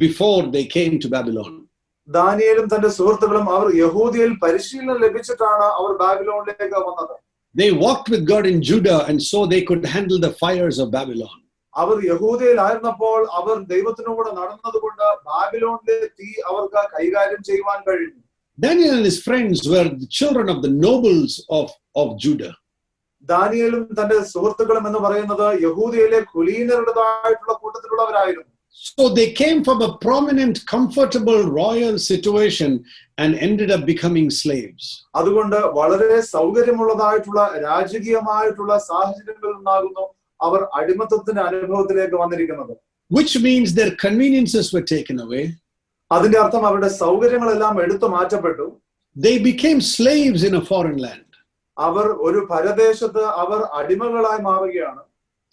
Speaker 1: before they came to Babylon.
Speaker 2: ദാനിയേലും തന്റെ സുഹൃത്തുക്കളും അവർ യഹൂദിയയിൽ പരിശീലനം ലഭിച്ചിട്ടാണ് അവർ ബാബിലോണിലേക്ക് വന്നത്.
Speaker 1: They walked with God in Judah and so they could handle the fires of Babylon.
Speaker 2: അവർ യഹൂദയിലായിരുന്നപ്പോൾ അവർ ദൈവത്തിനോട് നടന്നതുകൊണ്ട് ബാബിലോണിലെ തീ അവർക്ക് കൈകാര്യം ചെയ്യുവാൻ കഴിഞ്ഞു.
Speaker 1: Daniel and his friends were the children of the nobles of Judah.
Speaker 2: ദാനിയേലും തന്റെ സുഹൃത്തുക്കളും എന്ന് പറയുന്നത് യഹൂദയിലെ കുലീനരുടേതായിട്ടുള്ള കൂട്ടത്തിലുള്ളവരായിരുന്നു.
Speaker 1: So they came from a prominent, comfortable, royal situation and ended up becoming slaves.
Speaker 2: അതുകൊണ്ട് വളരെ സൗകര്യമുള്ളതായിട്ടുള്ള രാജകീയമായിട്ടുള്ള സാഹചര്യങ്ങളിൽ നിന്നാകുന്നു അവർ അടിമത്തത്തിന്റെ അനുഭവത്തിലേക്ക് വന്നിരിക്കുന്നത്.
Speaker 1: Which means their conveniences were taken away.
Speaker 2: അതിന്റെ അർത്ഥം അവരുടെ സൗകര്യങ്ങളെല്ലാം എടുത്തു മാറ്റപ്പെട്ടു.
Speaker 1: They became slaves in a foreign land.
Speaker 2: അവർ ഒരു പരദേശത്ത് അവർ അടിമകളായി മാറുകയാണ്.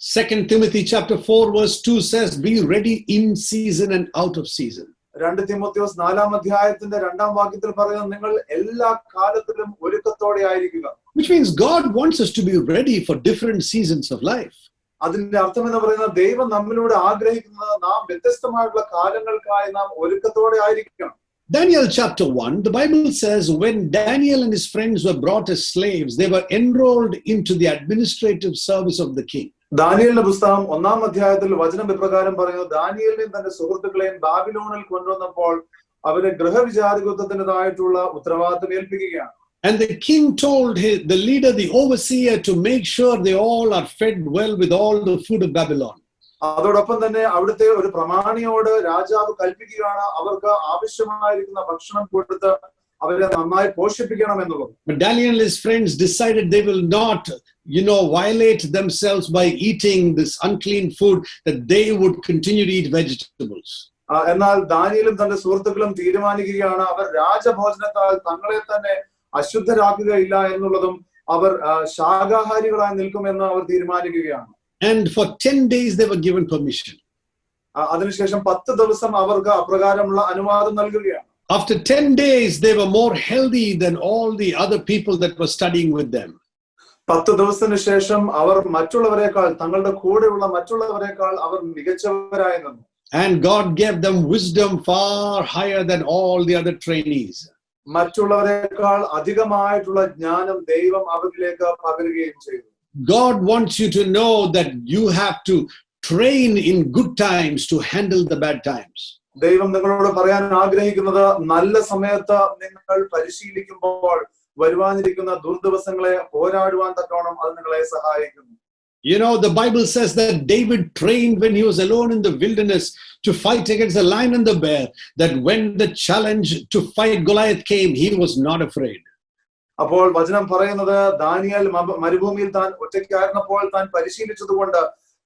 Speaker 1: 2 Timothy chapter 4 verse 2 says, be ready in season and out of season.
Speaker 2: 2 തിമോഥെയോസ് 4-ാം അധ്യായത്തിന്റെ 2-ാം വാക്യത്തിൽ പറയുന്നത് നിങ്ങൾ എല്ലാ കാലത്തിലും ഒരുക്കത്തോടെ ആയിരിക്കുക.
Speaker 1: Which means God wants us to be ready for different seasons of life.
Speaker 2: അതിന്റെ അർത്ഥം എന്ന് പറയുന്നത് ദൈവം നമ്മളിലൂടെ ആഗ്രഹിക്കുന്നത് നാം വ്യത്യസ്തമായിട്ടുള്ള കാലങ്ങൾക്കായി നാം ഒരുക്കത്തോടെ ആയിരിക്കണം.
Speaker 1: Daniel chapter 1, the Bible says, when Daniel and his friends were brought as slaves, they were enrolled into the administrative service of the king.
Speaker 2: ദാനിയേലിന്റെ പുസ്തകം 1-ാം അധ്യായത്തിൽ വചനം ഇപ്രകാരം പറയുന്നു, ദാനിയേലിനെയും തന്റെ സുഹൃത്തുക്കളെയും ബാബിലോണിൽ കൊണ്ടുവന്നപ്പോൾ അവരെ ഗൃഹവിചാരകത്വത്തിൻ്റെതായിട്ടുള്ള ഉത്തരവാദിത്തം ഏൽപ്പിക്കുകയാണ്.
Speaker 1: And the king told the leader, the overseer, to make sure they all are fed well with all the food of Babylon.
Speaker 2: അതോടൊപ്പം തന്നെ അവിടുത്തെ ഒരു പ്രമാണിയോട് രാജാവ് കൽപ്പിക്കുകയാണ് അവർക്ക് ആവശ്യമായിരിക്കുന്ന ഭക്ഷണം കൊടുത്ത് അവരെ നന്നായി പോഷിപ്പിക്കണം എന്നുള്ളത്.
Speaker 1: But Daniel and his friends decided they will not, violate themselves by eating this unclean food, that they would continue to eat vegetables.
Speaker 2: എന്നാൽ ദാനിയേലും തന്റെ സുഹൃത്തുക്കളും തീരുമാനിക്കുകയാണ് അവർ രാജഭോജനത്താൽ തങ്ങളെ തന്നെ അശുദ്ധരാക്കുകയില്ല എന്നുള്ളതും അവർ ശാകാഹാരികളായി നിൽക്കുമെന്ന് അവർ തീരുമാനിക്കുകയാണ്.
Speaker 1: And for 10 days they were given permission.
Speaker 2: അതിനുശേഷം 10 ദിവസം അവർക്ക് അപ്രകാരമുള്ള അനുവാദം നൽകുകയാണ്.
Speaker 1: After 10 days they were more healthy than all the other people that were studying with them.
Speaker 2: 10 ദിവസത്തിന് ശേഷം അവർ മറ്റുള്ളവരെക്കാൾ തങ്ങളുടെ കൂടെയുള്ള മറ്റുള്ളവരെക്കാൾ അവർ മികച്ചവരായി നിന്നു.
Speaker 1: And God gave them wisdom far higher than all the other trainees.
Speaker 2: മറ്റുള്ളവരെക്കാൾ അധികമായിട്ടുള്ള ജ്ഞാനം ദൈവം അവരിലേക്ക് പകരുകയും ചെയ്തു.
Speaker 1: God wants you to know that you have to train in good times to handle the bad times.
Speaker 2: ദൈവം നിങ്ങളോട് പറയാൻ ആഗ്രഹിക്കുന്നത് നല്ല സമയത്ത് നിങ്ങൾ പരിശീലിക്കുമ്പോൾ വരുവാനിരിക്കുന്ന ദുർദിവസങ്ങളെ പോരാടുവാൻ തക്കവണ്ണം അത് നിങ്ങളെ സഹായിക്കുന്നു.
Speaker 1: The Bible says that David trained when he was alone in the wilderness to fight against the lion and the bear, that when the challenge to fight Goliath came, he was not afraid.
Speaker 2: അപ്പോൾ വചനം പറയുന്നത് ദാനിയേൽ മരുഭൂമിയിൽ താൻ ഒറ്റയ്ക്കായിരുന്നപ്പോൾ താൻ പരിശീലിച്ചതുകൊണ്ട്,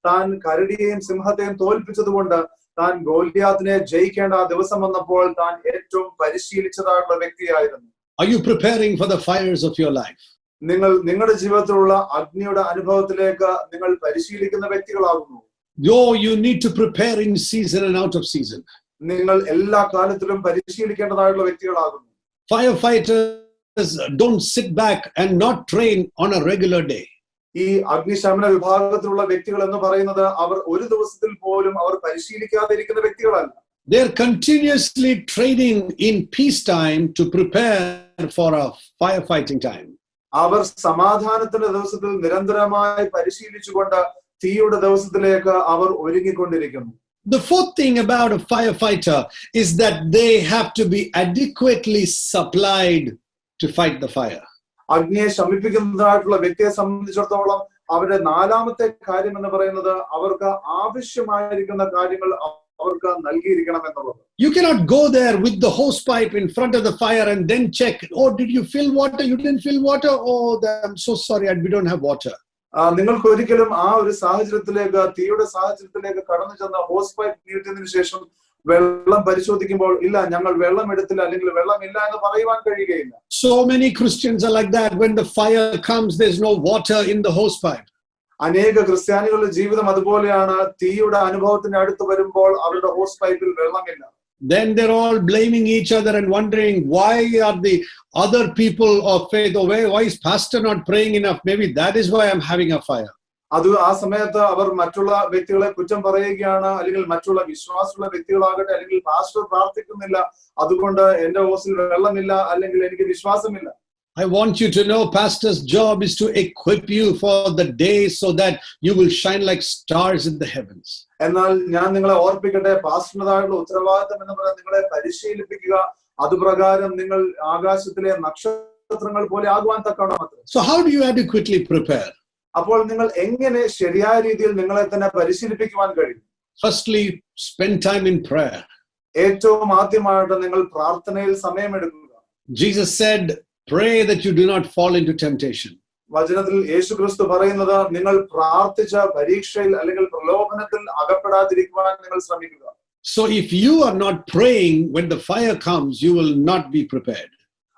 Speaker 2: താൻ കരടിയെയും സിംഹത്തെയും തോൽപ്പിച്ചതുകൊണ്ട്, താൻ ഗോലിയാത്തിനെ ജയിക്കേണ്ട ആ ദിവസം വന്നപ്പോൾ താൻ ഏറ്റവും പരിശീലിച്ചതായിട്ടുള്ള വ്യക്തിയായിരുന്നു.
Speaker 1: Are you preparing for the fires of your life?
Speaker 2: നിങ്ങൾ നിങ്ങളുടെ ജീവിതത്തിലുള്ള അഗ്നിയുടെ അനുഭവത്തിലേക്ക് നിങ്ങൾ പരിശീലിക്കുന്ന വ്യക്തികളാകുന്നു.
Speaker 1: You need to prepare in season and out of season.
Speaker 2: നിങ്ങൾ എല്ലാ കാലത്തിലും പരിശീലിക്കേണ്ടതായിട്ടുള്ള വ്യക്തികളാകുന്നു.
Speaker 1: Firefighters don't sit back and not train on a regular day.
Speaker 2: ഈ അഗ്നിശമന വിഭാഗത്തിലുള്ള വ്യക്തികൾ എന്ന് പറയുന്നത് അവർ ഒരു ദിവസത്തിൽ പോലും അവർ പരിശീലിക്കാതെ ഇരിക്കുന്ന വ്യക്തികളല്ല.
Speaker 1: They are continuously training in peacetime to prepare for a firefighting time.
Speaker 2: അവർ സമാധാനത്തിന്റെ ദിവസത്തിൽ നിരന്തരമായി പരിശീലിച്ചുകൊണ്ട് തീയുടെ ദിവസത്തിലേക്ക് അവർ ഒരുങ്ങിക്കൊണ്ടിരിക്കുന്നു.
Speaker 1: The fourth thing about a firefighter is that they have to be adequately supplied to fight the fire.
Speaker 2: അഗ്നിയെ ശമിപ്പിക്കുന്നതായിട്ടുള്ള വ്യക്തിയെ സംബന്ധിച്ചിടത്തോളം അവരുടെ നാലാമത്തെ കാര്യം എന്ന് പറയുന്നത് അവർക്ക് ആവശ്യമായിരിക്കുന്ന കാര്യങ്ങൾ അവർക്ക് നൽകിയിരിക്കണം എന്നുള്ളത്.
Speaker 1: You cannot go there with the hose pipe in front of the fire and then check, oh, did you fill water? You didn't fill water? Oh, I'm so sorry, we don't have water.
Speaker 2: നിങ്ങൾക്ക് ഒരിക്കലും ആ ഒരു സാഹചര്യത്തിലേക്ക്, തീയുടെ സാഹചര്യത്തിലേക്ക് കടന്നു ചെന്ന ഹോസ് പൈപ്പ് നീട്ടിയതിനു ശേഷം വെള്ളം പരിശോധിക്കുമ്പോൾ ഇല്ല, ഞങ്ങൾ വെള്ളം എടുത്തില്ല അല്ലെങ്കിൽ വെള്ളമില്ല എന്ന് പറയുവാൻ കഴിയുകയില്ല.
Speaker 1: So many Christians are like that. When the fire comes, there's no water in the hose pipe.
Speaker 2: അനേക ക്രിസ്ത്യാനികളുടെ ജീവിതം അതുപോലെയാണ്. തീയുടെ അനുഭവത്തിന് അടുത്ത് വരുമ്പോൾ അവരുടെ ഹോസ് പൈപ്പിൽ വെള്ളമില്ല.
Speaker 1: Then they're all blaming each other and wondering, why are the other people of faith, or why is pastor not praying enough? Maybe that is why I'm having a fire.
Speaker 2: അത് ആ സമയത്ത് അവർ മറ്റുള്ള വ്യക്തികളെ കുറ്റം പറയുകയാണ്, അല്ലെങ്കിൽ മറ്റുള്ള വിശ്വാസമുള്ള വ്യക്തികളാകട്ടെ, അല്ലെങ്കിൽ പാസ്റ്റർ പ്രാർത്ഥിക്കുന്നില്ല, അതുകൊണ്ട് എന്റെ ഹോസിൽ വെള്ളമില്ല, അല്ലെങ്കിൽ എനിക്ക് വിശ്വാസമില്ല.
Speaker 1: I want you to know, pastor's job is to equip you for the day so that you will shine like stars in the heavens.
Speaker 2: എന്നാൽ ഞാൻ നിങ്ങളെ ഓർപ്പിക്കട്ടെ, പാസ്റ്ററിന്റേതായുള്ള ഉത്തരവാദിത്തം എന്ന് പറയുന്നത് നിങ്ങളെ പരിശീലിപ്പിക്കുക, അതുപ്രകാരം നിങ്ങൾ ആകാശത്തിലെ നക്ഷത്രങ്ങൾ പോലെ ആകുവാൻ തക്കവണ്ണം.
Speaker 1: So how do you adequately prepare?
Speaker 2: അപ്പോൾ നിങ്ങൾ എങ്ങനെ ശരിയായ രീതിയിൽ നിങ്ങളെ തന്നെ പരിശീലിപ്പിക്കുവാൻ കഴിയും?
Speaker 1: Firstly, spend time in prayer.
Speaker 2: ഏറ്റവും ആദ്യമായിട്ട് നിങ്ങൾ പ്രാർത്ഥനയിൽ സമയമെടുക്കുക.
Speaker 1: Jesus said, pray that you do not fall into temptation.
Speaker 2: വചനത്തിൽ യേശുക്രിസ്തു പറയുന്നത്, നിങ്ങൾ പ്രാർത്ഥിച്ച പരീക്ഷയിൽ അല്ലെങ്കിൽ പ്രലോഭനത്തിൽ അകപ്പെടാതിരിക്കുവാൻ നിങ്ങൾ ശ്രമിക്കുക.
Speaker 1: So if you are not praying, when the fire comes, you will not be prepared.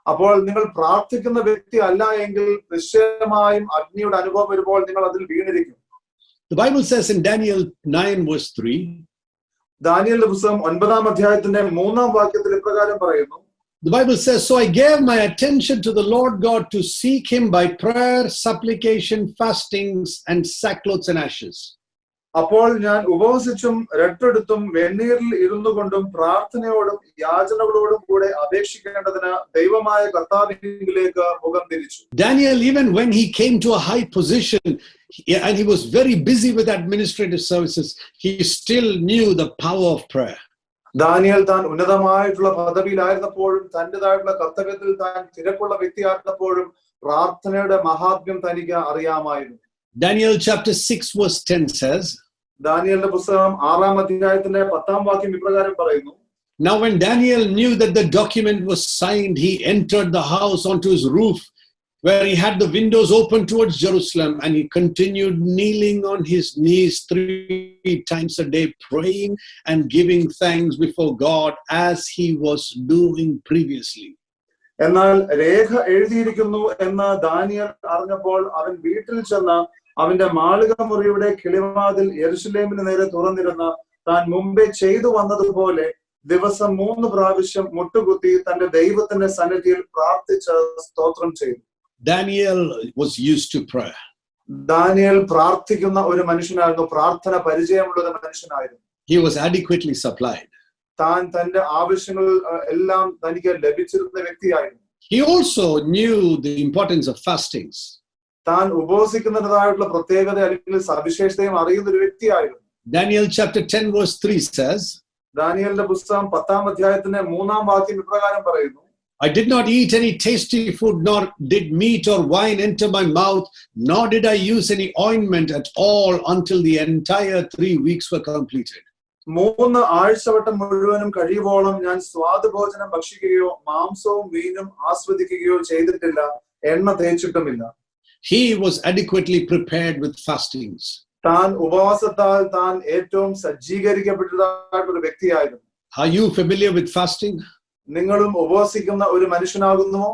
Speaker 2: അപ്പോൾ നിങ്ങൾ പ്രാർത്ഥിക്കുന്ന വ്യക്തി അല്ല എങ്കിൽ നിശ്ചയമായും അഗ്നിയുടെ അനുഭവം വരുമ്പോൾ നിങ്ങൾ അതിൽ വീണിരിക്കും.
Speaker 1: The Bible says in Daniel 9 verse 3,
Speaker 2: ദാനിയേലിന്റെ പുസ്തകം 9-ാം അധ്യായത്തിന്റെ 3-ാം വാക്യത്തിൽ ഇപ്രകാരം പറയുന്നു.
Speaker 1: The Bible says, so I gave my attention to the Lord God to seek him by prayer, supplication, fastings, and sackcloth and ashes.
Speaker 2: അപ്പോൾ ഞാൻ ഉപവസിച്ചും രട്ടെടുത്തും വെണ്ണീരിൽ ഇരുന്നു കൊണ്ടും പ്രാർത്ഥനയോടും യാചനകളോടും കൂടെ അപേക്ഷിക്കേണ്ടതിന് ദൈവമായ കർത്താവിലേക്ക് മുഖം തിരിച്ചു.
Speaker 1: Daniel, even when he came to a high position and he was very busy with administrative services, he still knew the power of prayer.
Speaker 2: Daniel താൻ ഉന്നതമായിട്ടുള്ള പദവിയിലായിരുന്നപ്പോഴും തന്റേതായിട്ടുള്ള കർത്തവ്യത്തിൽ താൻ തിരക്കുള്ള വ്യക്തിയായിരുന്നപ്പോഴും പ്രാർത്ഥനയുടെ മഹാത്മ്യം തനിക്ക് അറിയാമായിരുന്നു.
Speaker 1: Daniel chapter 6 verse 10 says,
Speaker 2: ദാനിയേലിന്റെ പുസ്തകം 6-ാം അധ്യായത്തിന്റെ 10-ാം വാക്യം ഇപ്രകാരം പറയുന്നു.
Speaker 1: Now when Daniel knew that the document was signed, he entered the house onto his roof, where he had the windows open towards Jerusalem, and he continued kneeling on his knees 3 times a day, praying and giving thanks before God as he was doing previously.
Speaker 2: എന്നാൽ രേഖ എഴുതിയിരിക്കുന്നു എന്ന് ദാനിയേൽ അറിഞ്ഞപ്പോൾ അവൻ വീട്ടിൽ ചെന്ന് അവന്റെ മാളിക മുറിയുടെ കിളിവാതിൽ യെരൂശലേമിന് നേരെ തുറന്നിരുന്ന താൻ മുമ്പേ ചെയ്തു വന്നതുപോലെ ദിവസം 3 പ്രാവശ്യം മുട്ടുകുത്തി തന്റെ ദൈവത്തിന്റെ സന്നിധിയിൽ പ്രാർത്ഥിച്ച് സ്തോത്രം ചെയ്തു.
Speaker 1: Daniel was used to prayer.
Speaker 2: Daniel പ്രാർത്ഥിക്കുന്ന ഒരു മനുഷ്യനായിരുന്നു, പ്രാർത്ഥന പരിചയമുള്ള ഒരു മനുഷ്യനായിരുന്നു.
Speaker 1: He was adequately supplied.
Speaker 2: താൻ തന്റെ ആവശ്യങ്ങൾ എല്ലാം തനിക്ക് ലഭിച്ചിരുന്ന വ്യക്തിയായിരുന്നു.
Speaker 1: He also knew the importance of fastings.
Speaker 2: താൻ ഉപവസിക്കുന്നതായിട്ടുള്ള പ്രത്യേകത അല്ലെങ്കിൽ സവിശേഷതയും അറിയുന്ന ഒരു വ്യക്തിയായിരുന്നു.
Speaker 1: Daniel chapter 10 verse 3 says,
Speaker 2: ദാനിയേലിന്റെ പുസ്തകം 10-ാം അധ്യായത്തിന്റെ 3-ാം വാക്യം ഇപ്രകാരം പറയുന്നു.
Speaker 1: I did not eat any tasty food, nor did meat or wine enter my mouth, nor did I use any ointment at all until the entire 3 weeks were completed.
Speaker 2: 3 ആഴ്ചവട്ടം മുഴുവനും കഴിയുവോളം ഞാൻ സ്വാദുഭോജനം ഭക്ഷിക്കുകയോ മാംസവും മീനും ആസ്വദിക്കുകയോ ചെയ്തിട്ടില്ല, എണ്ണ തേച്ചിട്ടുമില്ല.
Speaker 1: He was adequately prepared with fastings.
Speaker 2: താൻ ഉപവാസത്താൽ താൻ ഏറ്റവും സജ്ജീകരിക്കപ്പെട്ടതായിട്ടുള്ള ഒരു വ്യക്തിയായിരുന്നു.
Speaker 1: Are you familiar with fasting?
Speaker 2: നിങ്ങളും ഉപവസിക്കുന്ന ഒരു മനുഷ്യനാകുന്നുവോ?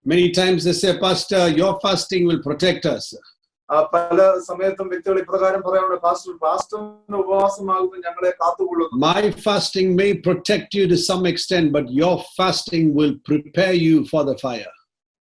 Speaker 1: Many times they say, Pastor, your fasting will protect us.
Speaker 2: പല സമയത്തും വ്യക്തികൾ ഇപ്രകാരം പറയാറുണ്ട്, പാസ്റ്ററിന്റെ ഉപവാസമാകുന്നു ഞങ്ങളെ കാത്തുകൊള്ളുന്നു.
Speaker 1: My fasting may protect you to some extent, but your fasting will prepare you for the fire.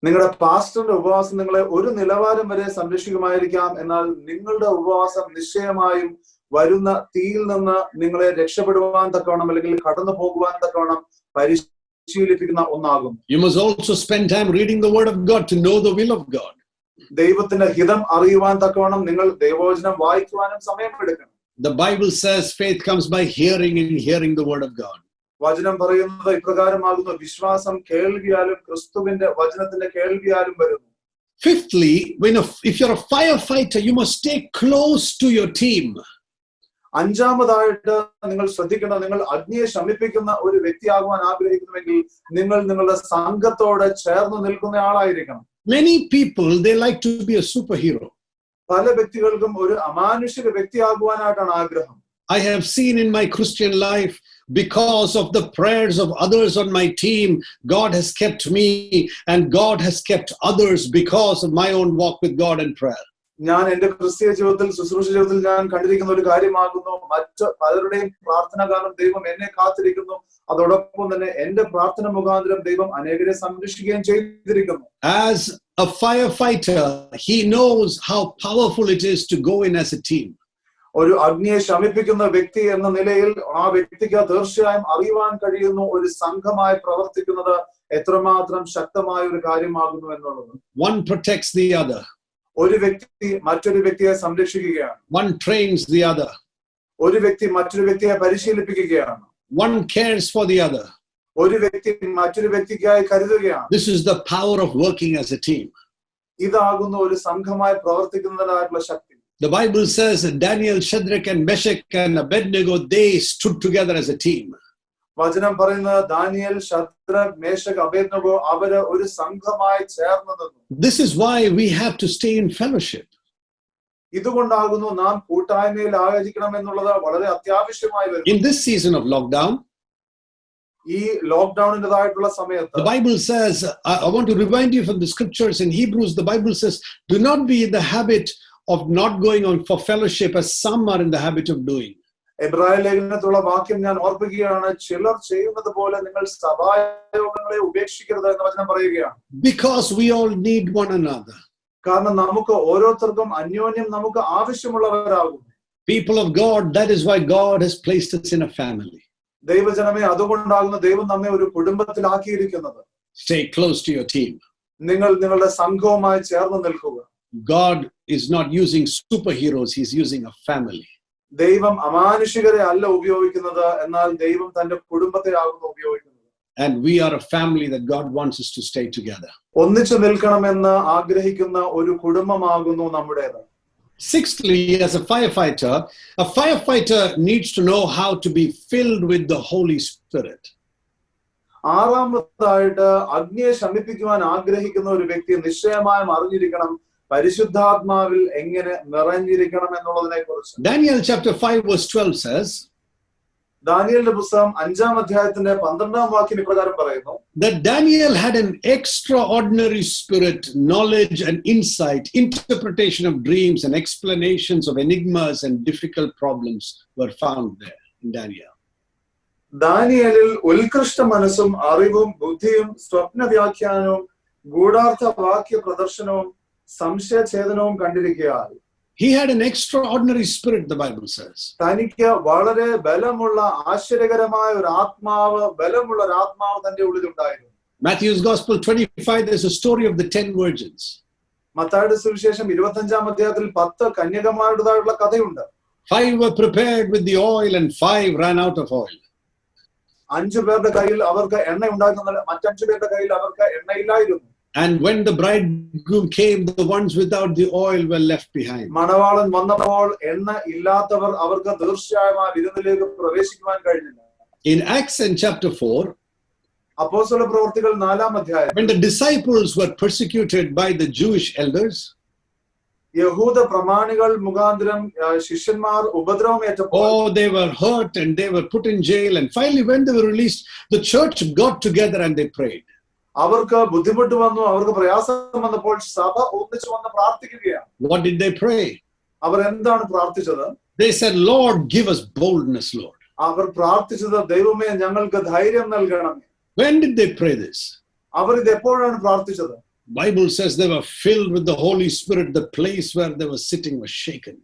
Speaker 2: നിങ്ങളുടെ പാസ്റ്ററിന്റെ ഉപവാസം നിങ്ങളെ ഒരു നിലവാരം വരെ സംരക്ഷിക്കുമായിരിക്കാം, എന്നാൽ നിങ്ങളുടെ ഉപവാസം നിശ്ചയമായും വരുന്ന തീയിൽ നിന്ന് നിങ്ങളെ രക്ഷപ്പെടുവാൻ തക്കവണ്ണം അല്ലെങ്കിൽ കടന്നു പോകുവാൻ തക്കവണ്ണം പരിശീലിപ്പിക്കുന്ന ഒന്നാകും.
Speaker 1: You must also spend time reading the word of God to know the will of God.
Speaker 2: ദൈവത്തിന്റെ ഹിതം അറിയുവാൻ തക്കവണ്ണം നിങ്ങൾ ദൈവവചനം വായിക്കുവാനും സമയമെടുക്കണം.
Speaker 1: The Bible says faith comes by hearing and hearing the word of God.
Speaker 2: വചനം പറയുന്നത് ഇപ്രകാരമാകുന്നു, വിശ്വാസം കേൾവിയാലും ക്രിസ്തുവിന്റെ വചനത്തിന്റെ കേൾവിയാലും വരുന്നു.
Speaker 1: Fifthly, if you're a firefighter, you must stay close to your team.
Speaker 2: 5-ാമതായിട്ട് നിങ്ങൾ ശ്രദ്ധിക്കണം, നിങ്ങൾ അഗ്നിയെ ശമിപ്പിക്കുന്ന ഒരു വ്യക്തിയാകുവാൻ ആഗ്രഹിക്കുന്നുവെങ്കിൽ നിങ്ങൾ നിങ്ങളുടെ സംഘത്തോട് ചേർന്ന് നിൽക്കുന്ന ആളായിരിക്കണം.
Speaker 1: Many people, they like to be a superhero.
Speaker 2: പല വ്യക്തികൾക്കും ഒരു അമാനുഷിക വ്യക്തിയാകുവാനായിട്ടാണ് ആഗ്രഹം.
Speaker 1: I have seen in my Christian life, because of the prayers of others on my team, God has kept me and God has kept others because of my own walk with God and prayer.
Speaker 2: ഞാൻ എന്റെ ക്രിസ്തീയ ജീവിതത്തിൽ ശുശ്രൂഷ ജീവിതത്തിൽ ഞാൻ കണ്ടിരിക്കുന്ന ഒരു കാര്യമാകുന്നു, മറ്റ് പലരുടെയും പ്രാർത്ഥന കാരണം ദൈവം എന്നെ കാത്തിരിക്കുന്നു. അതോടൊപ്പം തന്നെ എന്റെ പ്രാർത്ഥന മുഖാന്തരം ദൈവം അനേകരെ സംരക്ഷിക്കുകയും ചെയ്തിരിക്കുന്നു.
Speaker 1: As a firefighter, he knows how powerful it is to go in as a team.
Speaker 2: ഒരു അഗ്നിയെ ശമിപ്പിക്കുന്ന വ്യക്തി എന്ന നിലയിൽ ആ വ്യക്തിക്ക് തീർച്ചയായും അറിയുവാൻ കഴിയുന്നു ഒരു സംഘമായി പ്രവർത്തിക്കുന്നത് എത്രമാത്രം ശക്തമായ ഒരു കാര്യമാകുന്നു എന്നുള്ളത്.
Speaker 1: One protects the other.
Speaker 2: ഒരു വ്യക്തി മറ്റൊരു വ്യക്തിയെ സംരക്ഷിക്കുകയാണ്.
Speaker 1: One trains the other.
Speaker 2: ഒരു വ്യക്തി മറ്റൊരു വ്യക്തിയെ പരിശീലിപ്പിക്കുകയാണ്.
Speaker 1: One cares for the other.
Speaker 2: ഒരു വ്യക്തി മറ്റൊരു വ്യക്തിക്കായി കരുതുകയാണ്.
Speaker 1: This is the power of working as a team.
Speaker 2: ഇതാകുന്നു ഒരു സംഘമായി പ്രവർത്തിക്കുന്നതിനായിട്ടുള്ള ശക്തി.
Speaker 1: The Bible says that Daniel, Shadrach and Meshach and Abednego, they stood together as a team.
Speaker 2: വചനം പറയുന്നത് ദാനിയേൽ, ശദ്രക്, മേശക്, അബേദ്നെഗോ അവര് ഒരു സംഘമായി ചേർന്ന് നിന്നു.
Speaker 1: This is why we have to stay in fellowship.
Speaker 2: ഇതുകൊണ്ടാകുന്നു നാം കൂട്ടായ്മയിൽ ആയോജിക്കണം എന്നുള്ളത് വളരെ അത്യാവശ്യമായി വരുന്നു.
Speaker 1: In this season of lockdown,
Speaker 2: ഈ ലോക്ക്ഡൌണിൻ്റെതായിട്ടുള്ള സമയത്ത്
Speaker 1: the Bible says, I want to remind you from the scriptures in Hebrews, the Bible says, do not be in the habit of not going on for fellowship as some are in the habit of doing.
Speaker 2: എബ്രായ ലേഖനത്തിലുള്ള വാക്യം ഞാൻ ഓർപ്പിക്കുകയാണ്, ചിലർ ചെയ്യുന്നത് പോലെ നിങ്ങൾ സഭായോഗങ്ങളെ ഉപേക്ഷിക്കരുത് എന്ന് വചനം പറയുകയാണ്.
Speaker 1: Because we all need one another.
Speaker 2: കാരണം നമുക്ക് ഓരോരുത്തർക്കും അന്യോന്യം നമുക്ക് ആവശ്യമുള്ളവരാകും.
Speaker 1: People of God, that is why God has placed us in a family.
Speaker 2: ദൈവജനമേ, അതുകൊണ്ടാകുന്നു ദൈവം നമ്മെ ഒരു കുടുംബത്തിലാക്കിയിരിക്കുന്നത്.
Speaker 1: Stay close to your team.
Speaker 2: നിങ്ങൾ നിങ്ങളുടെ സംഘവുമായി ചേർന്ന് നിൽക്കുക.
Speaker 1: God is not using superheroes, he's using a family.
Speaker 2: ദൈവം അമാനുഷികരെ അല്ല ഉപയോഗിക്കുന്നത്, എന്നാൽ ദൈവം തന്റെ കുടുംബത്തെ ആകുന്നു ഉപയോഗിക്കുന്നത്.
Speaker 1: And we are a family that God wants us to stay together.
Speaker 2: ഒന്നിച്ചു നിൽക്കണമെന്ന് ആഗ്രഹിക്കുന്ന ഒരു കുടുംബമാകുന്നു നമ്മുടേത്.
Speaker 1: Sixthly, as a firefighter needs to know how to be filled with the Holy Spirit.
Speaker 2: ആറാമതായിട്ട് അഗ്നിയെ ശമിപ്പിക്കുവാൻ ആഗ്രഹിക്കുന്ന ഒരു വ്യക്തി നിശ്ചയമായും അറിഞ്ഞിരിക്കണം പരിശുദ്ധാത്മാവിൽ എങ്ങനെ നിറഞ്ഞിരിക്കണം എന്നുള്ളതിനെ കുറിച്ച്.
Speaker 1: Daniel chapter 5 verse 12 says,
Speaker 2: ദാനിയേലിന്റെ പുസ്തകം 5-ാം അധ്യായത്തിന്റെ 12-ാം വാക്യം ഇപ്രകാരം പറയുന്നു,
Speaker 1: that Daniel had an extraordinary spirit, knowledge and insight, interpretation of dreams and explanations of enigmas and difficult problems were found there in Daniel.
Speaker 2: ദാനിയേലിൽ ഉത്കൃഷ്ട മനസ്സും അറിവും ബുദ്ധിയും സ്വപ്ന വ്യാഖ്യാനവും ഗൂഢാർത്ഥ വാക്യ പ്രദർശനവും സംശയഛേദനവും കണ്ടിരിക്കുകയാൽ.
Speaker 1: He had an extraordinary spirit, the Bible says.
Speaker 2: തനിക്ക് വളരെ ബലമുള്ള ആശ്ചര്യകരമായ ഒരു ആത്മാവ്, ബലമുള്ള ഒരു ആത്മാവ് തന്റെ ഉള്ളിൽ ഉണ്ടായിരുന്നു.
Speaker 1: Matthew's Gospel 25, there's a story of the 10 virgins.
Speaker 2: മത്തായിയുടെ സുവിശേഷം 25-ാം അധ്യായത്തിൽ 10 കന്യകമാരുടേതായിട്ടുള്ള കഥയുണ്ട്.
Speaker 1: 5 were prepared with the oil and 5 ran out of oil.
Speaker 2: 5 പേരുടെ കയ്യിൽ അവർക്ക് എണ്ണ ഉണ്ടായിരുന്നില്ല, മറ്റ് 5 പേരുടെ കയ്യിൽ അവർക്ക് എണ്ണയില്ലായിരുന്നു.
Speaker 1: And when the bridegroom came, the ones without the oil were left behind.
Speaker 2: മണവാളൻ വന്നപ്പോൾ എണ്ണ ഇല്ലാത്തവർ അവർക്ക് തീർച്ചയായും ആ വിരുന്നിലേക്ക് പ്രവേശിക്കുവാൻ കഴിഞ്ഞില്ല.
Speaker 1: In Acts in chapter 4,
Speaker 2: അപ്പോസ്തല പ്രവൃത്തികൾ 4-ാം അധ്യായം,
Speaker 1: when the disciples were persecuted by the Jewish elders,
Speaker 2: യഹൂദ പ്രമാണികൾ മുഖാന്തരം ശിഷ്യന്മാർ ഉപദ്രവമേറ്റപ്പോൾ,
Speaker 1: they were hurt and they were put in jail, and finally when they were released, the church got together and they prayed.
Speaker 2: അവർക്ക് ബുദ്ധിമുട്ട് വന്നു, അവർക്ക് പ്രയാസം വന്നപ്പോൾ സഭ ഒന്നിച്ചു വന്ന് പ്രാർത്ഥിക്കുകയാണ്.
Speaker 1: What did they pray?
Speaker 2: അവർ എന്താണ് പ്രാർത്ഥിച്ചത്?
Speaker 1: They said, Lord, give us boldness, Lord.
Speaker 2: അവർ പ്രാർത്ഥിച്ചത്, ദൈവമേ ഞങ്ങൾക്ക് ധൈര്യം നൽകണമേ.
Speaker 1: When did they pray this?
Speaker 2: അവർ ഇത് എപ്പോഴാണ് പ്രാർത്ഥിച്ചത്?
Speaker 1: Bible says they were filled with the Holy Spirit. The place where they were sitting was shaken.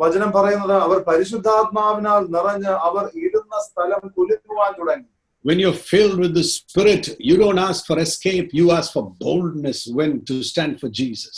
Speaker 2: വചനം പറയുന്നത് അവർ പരിശുദ്ധാത്മാവിനാൽ നിറഞ്ഞ് അവർ ഇരുന്ന സ്ഥലം കുലുങ്ങുവാൻ തുടങ്ങി.
Speaker 1: When you're filled with the Spirit, you don't ask for escape, you ask for boldness when to stand for Jesus.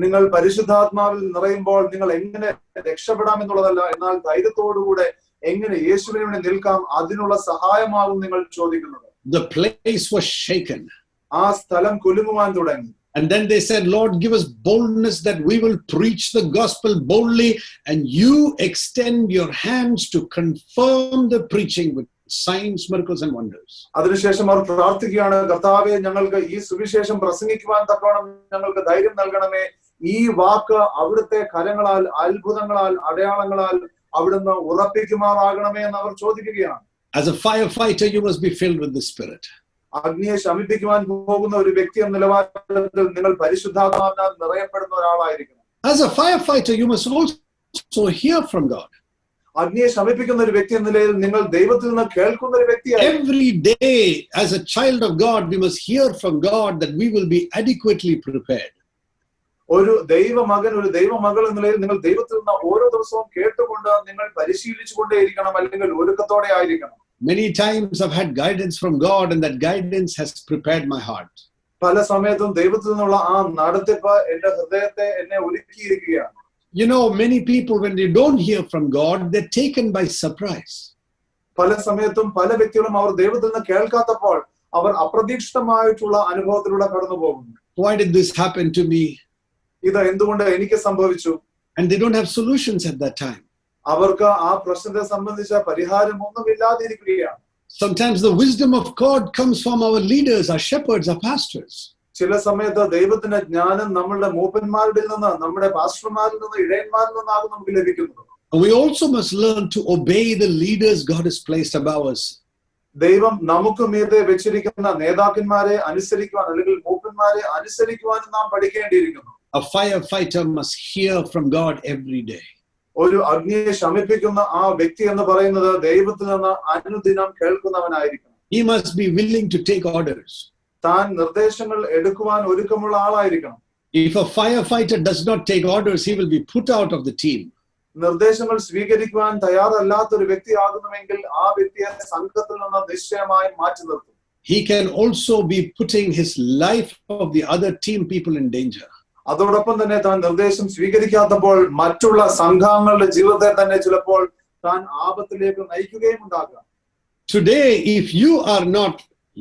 Speaker 2: നിങ്ങൾ പരിശുദ്ധാത്മാവിൽ നിറയുമ്പോൾ നിങ്ങൾ എങ്ങനെ രക്ഷപ്പെടാം എന്നുള്ളതല്ല, എന്നാൽ ധൈര്യത്തോടുകൂടെ എങ്ങനെ യേശുവിന് വേണ്ടി നിൽക്കാം അതിനുള്ള സഹായമാകും നിങ്ങൾ ചോദിക്കുന്നത്.
Speaker 1: The place was shaken.
Speaker 2: ആ സ്ഥലം കുലുങ്ങുവാൻ തുടങ്ങി.
Speaker 1: And then they said, Lord, give us boldness that we will preach the gospel boldly, and you extend your hands to confirm the preaching with signs, miracles and wonders.
Speaker 2: അതിനുശേഷം അവർ പ്രാർത്ഥിക്കുകയാണ്, കർത്താവേ ഞങ്ങൾക്ക് ഈ സുവിശേഷം പ്രസംഗിക്കുവാൻ തക്കവണ്ണം ഞങ്ങൾക്ക് ധൈര്യം നൽകണമേ, ഈ വാക്ക് അവിടുത്തെ കരങ്ങളാൽ, അത്ഭുതങ്ങളാൽ, അടയാളങ്ങളാൽ അവിടുന്ന് ഉറപ്പിക്കുമാറാകണമേ എന്ന് അവർ ചോദിക്കുകയാണ്.
Speaker 1: As a firefighter, you must be filled with the Spirit.
Speaker 2: അഗ്നിയെ ശമിപ്പിക്കുവാൻ പോകുന്ന ഒരു വ്യക്തി എന്ന നിലവാരത്തിൽ നിങ്ങൾ പരിശുദ്ധാത്മാവിനാൽ നിറയപ്പെടുന്ന ഒരാളായിരിക്കണം.
Speaker 1: As a firefighter, you must also hear from God.
Speaker 2: അഗ്നിയെ ശമിപ്പിക്കുന്ന ഒരു വ്യക്തി എന്ന നിലയിൽ നിങ്ങൾ ദൈവത്തിൽ നിന്ന് കേൾക്കുന്ന ഒരു വ്യക്തിയാണ്.
Speaker 1: Every day, as a child of God, we must hear from God that we will be adequately prepared.
Speaker 2: ഒരു ദൈവമകൻ, ഒരു ദൈവമകൾ എന്ന നിലയിൽ നിങ്ങൾ ദൈവത്തിൽ നിന്ന് ഓരോ ദിവസവും കേട്ടുകൊണ്ട് നിങ്ങൾ പരിശീലിച്ചുകൊണ്ടേയിരിക്കണം, അല്ലെങ്കിൽ ഒരുക്കത്തോടെ ആയിരിക്കണം.
Speaker 1: Many times I've had guidance from God, and that guidance has prepared my heart.
Speaker 2: പല സമയത്തും ദൈവത്തിൽ നിന്നുള്ള ആ നടത്തിപ്പ് എന്റെ ഹൃദയത്തെ എന്നെ ഒരുക്കിയിരിക്കുകയാണ്.
Speaker 1: You know, many people, when they don't hear from God, they're taken by surprise.
Speaker 2: പല സമയത്തും പല വ്യക്തികളും അവർ ദൈവത്തിൽ നിന്ന് കേൾക്കാത്തപ്പോൾ അവർ അപ്രതീക്ഷിതമായിട്ടുള്ള അനുഭവത്തിലൂടെ കടന്നു പോകുന്നു.
Speaker 1: Why did this happen to me?
Speaker 2: ഇത് എന്തുകൊണ്ട് എനിക്ക് സംഭവിച്ചു?
Speaker 1: And they don't have solutions at that time.
Speaker 2: അവർക്ക് ആ പ്രശ്നത്തെ സംബന്ധിച്ച പരിഹാരം ഒന്നുമില്ലാതിരിക്കുകയാണ്.
Speaker 1: Sometimes the wisdom of God comes from our leaders, our shepherds, our pastors.
Speaker 2: ചില സമയത്ത് ദൈവത്തിന്റെ ജ്ഞാനം നമ്മളുടെ മൂപ്പന്മാരുടെ നിന്ന്, നമ്മുടെ പാസ്റ്റർമാരിൽ നിന്ന്, ഇടയന്മാരിൽ നിന്നാകും നമുക്ക് ലഭിക്കുന്നത്.
Speaker 1: We also must learn to obey the leaders God has placed above us.
Speaker 2: ദൈവം നമുക്ക് മീതെ വെച്ചിരിക്കുന്ന നേതാക്കന്മാരെ അനുസരിക്കുവാൻ, അല്ലെങ്കിൽ മൂപ്പന്മാരെ അനുസരിക്കുവാനും നാം പഠിക്കേണ്ടിയിരിക്കുന്നു.
Speaker 1: A firefighter must hear from God every day.
Speaker 2: ഒരു അഗ്നിയെ ശമിപ്പിക്കുന്ന ആ വ്യക്തി എന്ന് പറയുന്നത് ദൈവത്തിൽ നിന്ന് അനുദിനം കേൾക്കുന്നവനായിരിക്കണം.
Speaker 1: He must be willing to take orders.
Speaker 2: താൻ നിർദ്ദേശങ്ങൾ എടുക്കുവാൻ ഒരുക്കമുള്ള ആളായിരിക്കണം.
Speaker 1: If a firefighter does not take orders, he will be put out of the team.
Speaker 2: നിർദ്ദേശങ്ങൾ സ്വീകരിക്കുവാൻ തയ്യാറല്ലാത്ത ഒരു വ്യക്തിയാകുന്നുവെങ്കിൽ ആ വ്യക്തിയെ സംഘത്തിൽ നിന്ന് നിശ്ചയമായി മാറ്റി നിർത്തും.
Speaker 1: He can also be putting his life of the other team people in danger.
Speaker 2: അതോടൊപ്പം തന്നെ താൻ നിർദ്ദേശം സ്വീകരിക്കാത്തപ്പോൾ മറ്റുള്ള സംഘങ്ങളുടെ ജീവിതത്തെ തന്നെ ചിലപ്പോൾ താൻ ആപത്തിലേക്ക് നയിക്കുകയും ഉണ്ടാകാം.
Speaker 1: Today, if you are not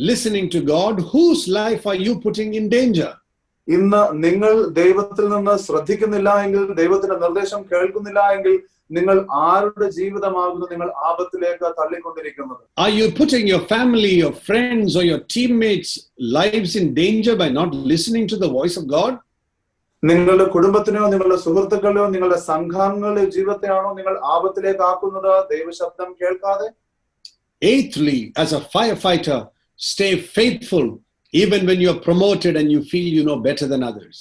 Speaker 1: listening to God, whose life are you putting in danger?
Speaker 2: ഇന്ന് നിങ്ങൾ ദൈവത്തിൽ നിന്ന് ശ്രദ്ധിക്കുന്നില്ല എങ്കിൽ, ദൈവത്തിന്റെ നിർദ്ദേശം കേൾക്കുന്നില്ല എങ്കിൽ, നിങ്ങൾ ആരുടെ ജീവിതമാകുന്നു നിങ്ങൾ ആപത്തിലേക്ക് തള്ളിക്കൊണ്ടിരിക്കുന്നത്?
Speaker 1: Are you putting your family, your friends, or your teammates' lives in danger by not listening to the voice of God?
Speaker 2: നിങ്ങളുടെ കുടുംബത്തിനെയോ നിങ്ങളുടെ സുഹൃത്തുക്കളെയോ നിങ്ങളുടെ സംഘങ്ങളുടെ ജീവിതത്തെയാണോ നിങ്ങൾ ആപത്തിലേക്ക് ആക്കുന്നത് ദൈവശബ്ദം കേൾക്കാതെ?
Speaker 1: Eighthly, as a firefighter, stay faithful even when you are promoted and you feel you know better than others.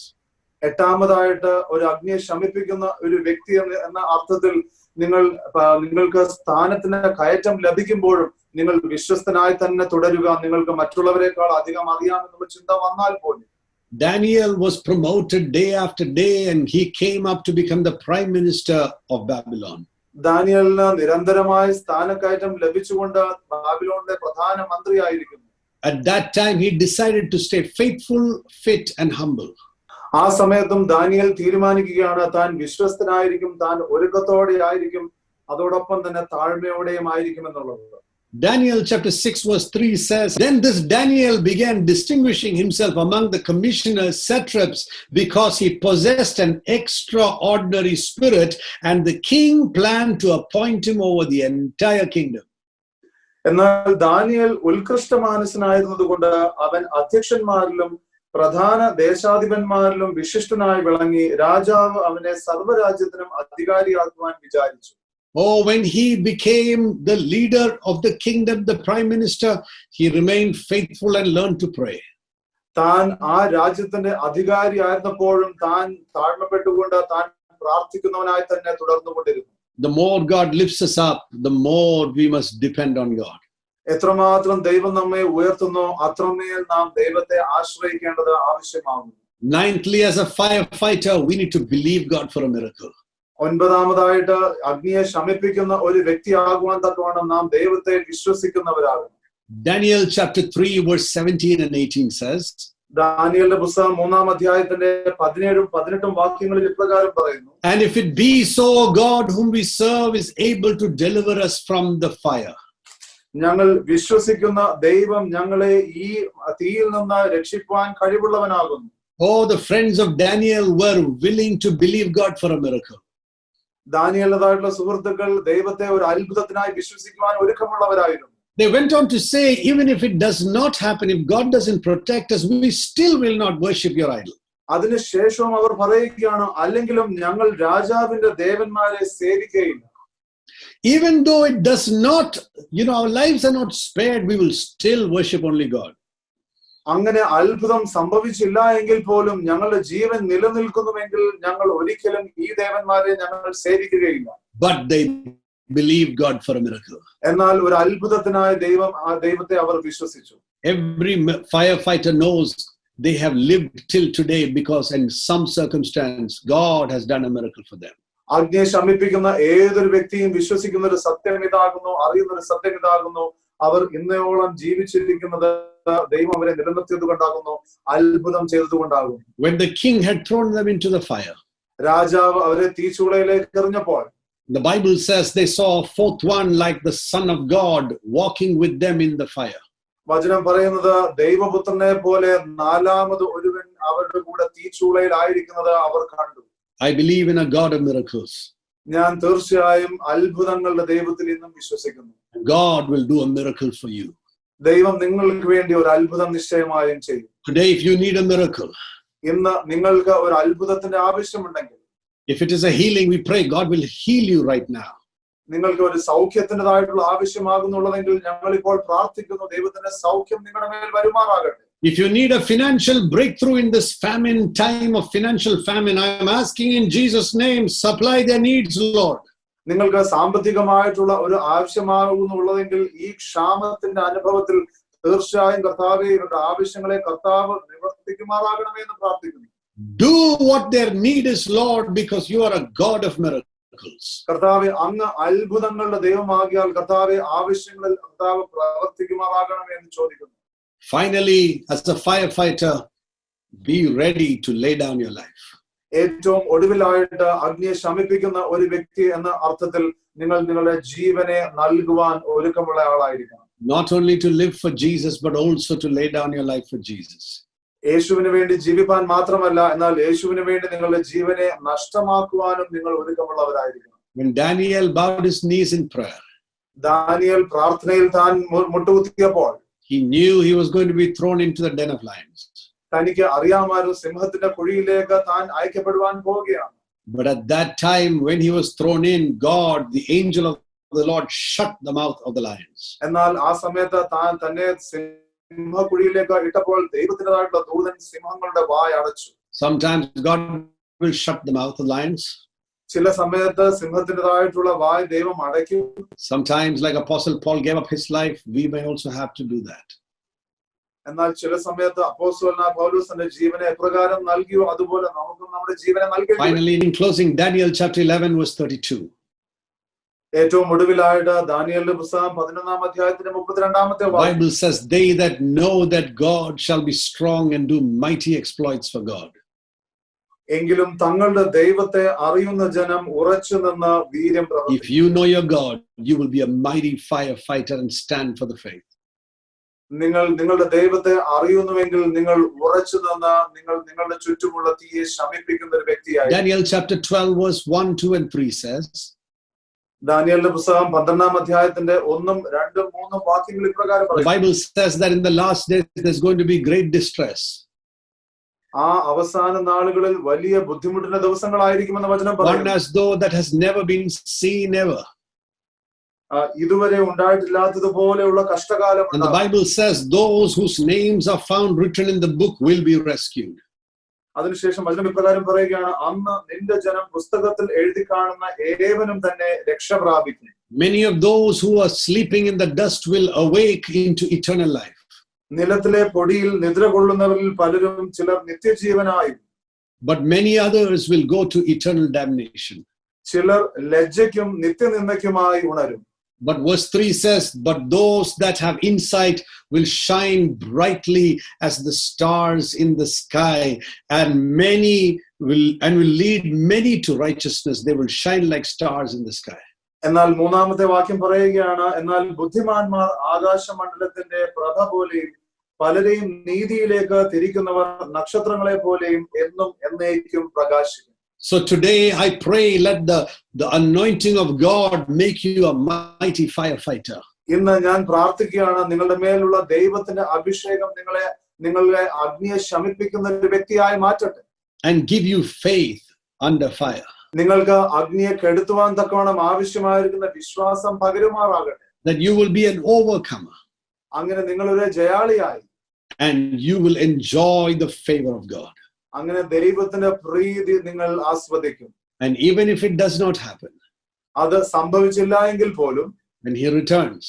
Speaker 2: എട്ടാമതായിട്ട്, ഒരു അഗ്നിയെ ശമിപ്പിക്കുന്ന ഒരു വ്യക്തി എന്ന അർത്ഥത്തിൽ നിങ്ങൾക്ക് സ്ഥാനത്തിന് കയറ്റം ലഭിക്കുമ്പോഴും നിങ്ങൾ വിശ്വസ്തനായി തന്നെ തുടരുക. നിങ്ങൾക്ക് മറ്റുള്ളവരെക്കാൾ അധികം അറിയാമെന്നുള്ള ചിന്ത വന്നാൽ പോലും.
Speaker 1: Daniel was promoted day after day, and he came up to become the prime minister of Babylon.
Speaker 2: ദാനിയേലിന് നിരന്തരമായി സ്ഥാനക്കയറ്റം ലഭിച്ചുകൊണ്ട് ബാബിലോണിന്റെ പ്രധാന മന്ത്രിയായിരിക്കുന്നു.
Speaker 1: At that time, he decided to stay faithful, fit, and humble.
Speaker 2: ആ സമയത്തും ദാനിയേൽ തീരുമാനിക്കുകയാണ് താൻ വിശ്വസ്തനായിരിക്കും, താൻ ഒരുക്കത്തോടെ ആയിരിക്കും, അതോടൊപ്പം തന്നെ താഴ്മയോടെയും ആയിരിക്കും എന്നുള്ളത്.
Speaker 1: Daniel chapter 6 verse 3 says, Then this Daniel began distinguishing himself among the commissioners, satraps, because he possessed an extraordinary spirit, and the king planned to appoint him over the entire kingdom.
Speaker 2: എന്നാൽ ദാനിയേൽ ഉത്കൃഷ്ടമാനസനായിരുന്നതുകൊണ്ട് അവൻ അധ്യക്ഷന്മാരിലും പ്രധാന ദേശാധിപന്മാരിലും വിശിഷ്ടനായി വിളങ്ങി. രാജാവ് അവനെ സർവ്വരാജ്യത്തിനും അധികാരിയാക്കുവാൻ വിചാരിച്ചു.
Speaker 1: Oh, when he became the leader of the kingdom, the prime minister, he remained faithful and learned to pray.
Speaker 2: താൻ ആ രാജ്യത്തിന്റെ അധികാരിയായിരുന്നപ്പോഴും താൻ താഴ്മപ്പെട്ടുകൊണ്ട് താൻ പ്രാർത്ഥിക്കുന്നവനായി തന്നെ തുടർന്നുകൊണ്ടിരുന്നു.
Speaker 1: The more God lifts us up, the more we must depend on God.
Speaker 2: എത്രമാത്രം ദൈവം നമ്മെ ഉയർത്തുന്നോ അത്രമേൽ നാം ദൈവത്തെ ആശ്രയിക്കേണ്ടത് ആവശ്യമാകുന്നു.
Speaker 1: Ninthly, as a firefighter, we need to believe God for a miracle.
Speaker 2: ഒൻപതാമതായിട്ട്, അഗ്നിയെ ശമിപ്പിക്കുന്ന ഒരു വ്യക്തിയാകുവാൻ തക്കവണ്ണം നാം ദൈവത്തെ വിശ്വസിക്കുന്നവരാകും.
Speaker 1: Daniel chapter 3 verse 17 and 18 says,
Speaker 2: ദാനിയേലിന്റെ പുസ്തകം 3-ാം അധ്യായത്തിന്റെ 17-18 വാക്യങ്ങളിൽ ഇപ്രകാരം പറയുന്നു:
Speaker 1: And if it be so, God whom we serve is able to deliver us from the fire.
Speaker 2: ഞങ്ങൾ വിശ്വസിക്കുന്ന ദൈവം ഞങ്ങളെ ഈ തീയിൽ നിന്ന് രക്ഷിക്കുവാൻ കഴിവുള്ളവനാകുന്നു.
Speaker 1: Oh, the friends of Daniel were willing to believe God for a miracle.
Speaker 2: ദാനിയേലിനായിട്ടുള്ള സുഹൃത്തുക്കൾ ദൈവത്തെ ഒരു അത്ഭുതത്തിനായി വിശ്വസിക്കുവാൻ ഒരുക്കമുള്ളവരായിരുന്നു.
Speaker 1: They went on to say, even if it does not happen, if God doesn't protect us, we still will not worship your idol.
Speaker 2: അതിനുശേഷവും അവർ പറയുകയാണ്, അല്ലെങ്കിലും ഞങ്ങൾ രാജാവിന്റെ ദേവന്മാരെ സേവിക്കുകയില്ല.
Speaker 1: Even though it does not, our lives are not spared, we will still worship only God.
Speaker 2: അങ്ങനെ അത്ഭുതം സംഭവിച്ചില്ല എങ്കിൽ പോലും ഞങ്ങളുടെ ജീവൻ നിലനിൽക്കുന്നുവെങ്കിൽ ഞങ്ങൾ ഒരിക്കലും ഈ ദേവന്മാരെ ഞങ്ങൾ സേവിക്കുകയില്ല.
Speaker 1: But they believed God for a miracle.
Speaker 2: എന്നാൽ ഒരു അത്ഭുതത്തിനായി ദൈവത്തെ അവർ വിശ്വസിച്ചു.
Speaker 1: Every firefighter knows they have lived till today because in some circumstance God has done a miracle for them.
Speaker 2: അഗ്നിയെ ശമിപ്പിക്കുന്ന ഏതൊരു വ്യക്തിയും വിശ്വസിക്കുന്ന ഒരു സത്യം ഇതാകുന്നു, അറിയുന്ന ഒരു സത്യം ഇതാകുന്നു, അവർ ഇന്നയോളം ജീവിച്ചിരിക്കുന്നത് ദൈവം അവരെ നിലനിർത്തിയത് കൊണ്ടാകുന്നു, അത്ഭുതം ചെയ്തതുകൊണ്ടാകുന്നു.
Speaker 1: When the king had thrown them into the fire,
Speaker 2: രാജാവ് അവരെ തീച്ചൂളയിലേക്ക് എറിഞ്ഞപ്പോൾ,
Speaker 1: the Bible says they saw a fourth one like the Son of God walking with them in the fire.
Speaker 2: വചനം പറയുന്നത് ദൈവപുത്രനെ പോലെ നാലാമത് ഒരുവൻ അവരുടെ കൂടെ തീച്ചൂളയിൽ ആയിരിക്കുന്നത് അവർ കണ്ടു.
Speaker 1: I believe in a God of miracles.
Speaker 2: ഞാൻ തീർച്ചയായും അത്ഭുതങ്ങളുടെ ദൈവത്തിൽ ഇന്നും വിശ്വസിക്കുന്നു.
Speaker 1: God will do a miracle for you.
Speaker 2: ദൈവം നിങ്ങൾക്ക് വേണ്ടി ഒരു അത്ഭുതം നിശ്ചയമായും ചെയ്യും.
Speaker 1: Today, if you need a miracle,
Speaker 2: ഇന്ന് നിങ്ങൾക്ക് ഒരു അത്ഭുതത്തിന്റെ ആവശ്യമുണ്ടെങ്കിൽ,
Speaker 1: if it is a healing, we pray God will heal you right now.
Speaker 2: നിങ്ങൾക്ക് ഒരു സൗഖ്യത്തിൻ്റെതായിട്ടുള്ള ആവശ്യമാകുന്നുള്ളതെങ്കിൽ ഞങ്ങൾ ഇപ്പോൾ പ്രാർത്ഥിക്കുന്നു, ദൈവത്തിന്റെ സൗഖ്യം നിങ്ങളുടെ മേൽ വരുമാറാകട്ടെ.
Speaker 1: If you need a financial breakthrough in this famine time of financial famine, I am asking in Jesus' name, supply their needs, Lord.
Speaker 2: നിങ്ങൾക്ക് സാമ്പത്തികമായിട്ടുള്ള ഒരു ആവശ്യമാകുന്നുള്ളതെങ്കിൽ ഈ ക്ഷാമത്തിന്റെ അനുഭവത്തിൽ തീർച്ചയായും കർത്താവേ ഇവരുടെ ആവശ്യങ്ങളെ കർത്താവ് നിവർത്തിക്കുമാറാകണമേ എന്ന് പ്രാർത്ഥിക്കുന്നു.
Speaker 1: Do what their need is, Lord, because you are a God of miracles.
Speaker 2: കർത്താവേ അങ്ങ് അത്ഭുതങ്ങളുടെ ദൈവമാകിയാൽ കർത്താവേ ആവശ്യങ്ങളിൽ കർത്താവ് പ്രവർത്തിക്കുമാറാകണമേ എന്ന് ചോദിക്കുന്നു.
Speaker 1: Finally, as a firefighter, be ready to lay down your life.
Speaker 2: ഏറ്റവും ഒടുവിലായിട്ട് അഗ്നിയെ ശമിപ്പിക്കുന്ന ഒരു വ്യക്തി എന്ന അർത്ഥത്തിൽ നിങ്ങൾ നിങ്ങളുടെ ജീവനെ നൽകുവാൻ ഒരുക്കമുള്ള ആളായിരിക്കണം.
Speaker 1: Not only to live for Jesus, but also to lay down your life for Jesus.
Speaker 2: യേശുവിന് വേണ്ടി ജീവിപ്പാൻ മാത്രമല്ല, എന്നാൽ യേശുവിന് വേണ്ടി നിങ്ങളുടെ ജീവനെ നഷ്ടമാക്കുവാനും നിങ്ങൾ ഒരുക്കമുള്ളവരായിരിക്കണം.
Speaker 1: When Daniel bowed his knees in prayer,
Speaker 2: Daniel പ്രാർത്ഥനയിൽ താൻ മുട്ടുകുത്തിയപ്പോൾ,
Speaker 1: he knew he was going to be thrown into the den of lions.
Speaker 2: തനിക്ക് അറിയാമായിരുന്നു സിംഹത്തിന്റെ കുഴിയിലേക്ക് താൻ അയക്കപ്പെടുവാൻ പോവുകയാണ്.
Speaker 1: But at that time, when he was thrown in, God, the angel of the Lord, shut the mouth of the lions.
Speaker 2: എന്നാൽ ആ സമയത്ത് താൻ തന്നെ സിംഹക്കുഴിയിലേക്ക് ഇട്ടപ്പോൾ ദൈവത്തിൻ്റെതായിട്ടുള്ള ദൂതൻ സിംഹങ്ങളുടെ വായ അടച്ചു.
Speaker 1: Sometimes God will shut the mouth of lions.
Speaker 2: ചില സമയത്ത് സിംഹത്തിൻ്റെതായിട്ടുള്ള വായ ദൈവം അടയ്ക്കും.
Speaker 1: Sometimes, like Apostle Paul gave up his life, we may also have to do that.
Speaker 2: എന്നാൽ ചില സമയത്ത് അപ്പോസ്തലനായ പൗലോസ് തന്റെ ജീവനെ എപ്രകാരം നൽകിയോ അതുപോലെ നമുക്കും നമ്മുടെ ജീവനെ നൽകേണ്ടി.
Speaker 1: Finally, in closing, Daniel chapter 11 verse 32.
Speaker 2: ഏറ്റവും ഒടുവിലായിട്ട് ദാനിയേലിന്റെ പുസ്തകം 11-ാം അധ്യായത്തിന്റെ 32-ാമത്തെ വാക്യം.
Speaker 1: Bible says, they that know that God shall be strong and do mighty exploits for God.
Speaker 2: എങ്കിലും തങ്ങളുടെ ദൈവത്തെ അറിയുന്ന ജനം ഉറച്ചു നിന്ന് വീര്യം പ്രവർത്തിക്കും.
Speaker 1: If you know your God, you will be a mighty firefighter and stand for the faith.
Speaker 2: നിങ്ങൾ നിങ്ങളുടെ ദൈവത്തെ അറിയുന്നുവെങ്കിൽ നിങ്ങൾ ഉറച്ചു നിന്ന് നിങ്ങളുടെ ചുറ്റുമുള്ള തീയെ ശമിപ്പിക്കുന്ന ഒരു വ്യക്തിയായി.
Speaker 1: Daniel chapter 12 verse 1, 2 and 3 says,
Speaker 2: ദാനിയേലിന്റെ പുസ്തകം 12-ാം അധ്യായത്തിന്റെ 1, 2, 3 വാക്യങ്ങൾ ഇപ്രകാരം പറയുന്നു.
Speaker 1: The Bible says that in the last days there's going to be great distress.
Speaker 2: ആ അവസാന നാളുകളിൽ വലിയ ബുദ്ധിമുട്ടിന്റെ ദിവസങ്ങളായിരിക്കുമെന്ന് വചനം പറയുന്നു.
Speaker 1: One as though that has never been seen ever.
Speaker 2: ഇതുവരെ ഉണ്ടായിട്ടില്ലാത്തതുപോലെയുള്ള കഷ്ടകാലം.
Speaker 1: And the Bible says those whose names are found written in the book will be rescued.
Speaker 2: അതിനുശേഷം വചനം ഇപ്രകാരം പറയുകയാണ്, അന്ന് നിന്റെ ജനം പുസ്തകത്തിൽ എഴുതി കാണുന്ന ഏവനും തന്നെ രക്ഷ പ്രാപിക്കും.
Speaker 1: Many of those who are sleeping in the dust will awake into eternal life.
Speaker 2: നിലത്തിലെ പൊടിയിൽ നിദ്ര കൊള്ളുന്നവരിൽ പലരും ചിലർ നിത്യജീവനായും,
Speaker 1: but many others will go to eternal damnation.
Speaker 2: ചിലർ ലജ്ജയ്ക്കും നിത്യനിന്ദയ്ക്കുമായി ഉണരും.
Speaker 1: But verse 3 says, but those that have insight will shine brightly as the stars in the sky, and many will lead many to righteousness. They will shine like stars in the sky.
Speaker 2: എന്നാൽ 3-ാമത്തെ വാക്യം പറയുകയാണ്, എന്നാൽ ബുദ്ധിമാന്മാർ ആകാശമണ്ഡലത്തിന്റെ പ്രഭ പോലെയും പലരെയും നീതിയിലേക്ക് തിരിക്കുന്നവർ നക്ഷത്രങ്ങളെ പോലെയും എന്നും എന്നേക്കും പ്രകാശിക്കും.
Speaker 1: So today I pray, let the anointing of God make you a mighty firefighter.
Speaker 2: ഇന്ന് ഞാൻ പ്രാർത്ഥിക്കുകയാണ്, നിങ്ങളുടെ മേലുള്ള ദൈവത്തിന്റെ അഭിഷേകം നിങ്ങളെ അഗ്നിയെ ശമിപ്പിക്കുന്ന ഒരു വ്യക്തിയായി മാറ്റട്ടെ.
Speaker 1: and give you faith under fire.
Speaker 2: നിങ്ങൾക്ക് അഗ്നിയെ കെടുത്തുവാൻ തക്കവണ്ണം ആവശ്യമായിരിക്കുന്ന വിശ്വാസം പകരുമാറാകട്ടെ.
Speaker 1: That you will be an overcomer.
Speaker 2: അങ്ങനെ നിങ്ങൾ ഒരു ജയാളിയായി.
Speaker 1: And you will enjoy the favor of God.
Speaker 2: അങ്ങനെ ദൈവത്തിന്റെ പ്രീതി നിങ്ങൾ ആസ്വദിക്കും.
Speaker 1: And even if it does not happen,
Speaker 2: അത് സംഭവിച്ചില്ല എങ്കിൽ പോലും,
Speaker 1: when he returns,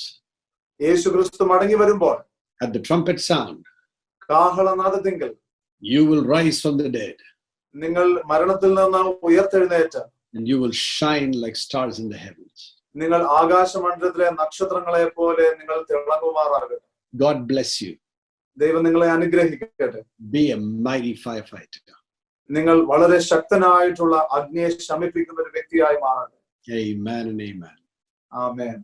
Speaker 2: യേശുക്രിസ്തു മടങ്ങി വരുമ്പോൾ,
Speaker 1: at the trumpet sound,
Speaker 2: കാഹളനാദത്തിങ്കൽ,
Speaker 1: you will rise from the dead.
Speaker 2: നിങ്ങൾ മരണത്തിൽ നിന്ന് ഉയർത്തെഴുന്നേറ്റ്,
Speaker 1: and you will shine like stars in the heavens.
Speaker 2: നിങ്ങൾ ആകാശമണ്ഡലത്തിലെ നക്ഷത്രങ്ങളെ പോലെ നിങ്ങൾ തിളങ്ങുമാറാകട്ടെ.
Speaker 1: God bless you.
Speaker 2: ദൈവം നിങ്ങളെ അനുഗ്രഹിക്കട്ടെ.
Speaker 1: Be a mighty firefighter.
Speaker 2: നിങ്ങൾ വളരെ ശക്തനായിട്ടുള്ള അഗ്നിയെ ശമിപ്പിക്കുന്ന ഒരു വ്യക്തിയായി മാറട്ടെ.
Speaker 1: Amen and amen.
Speaker 2: Amen.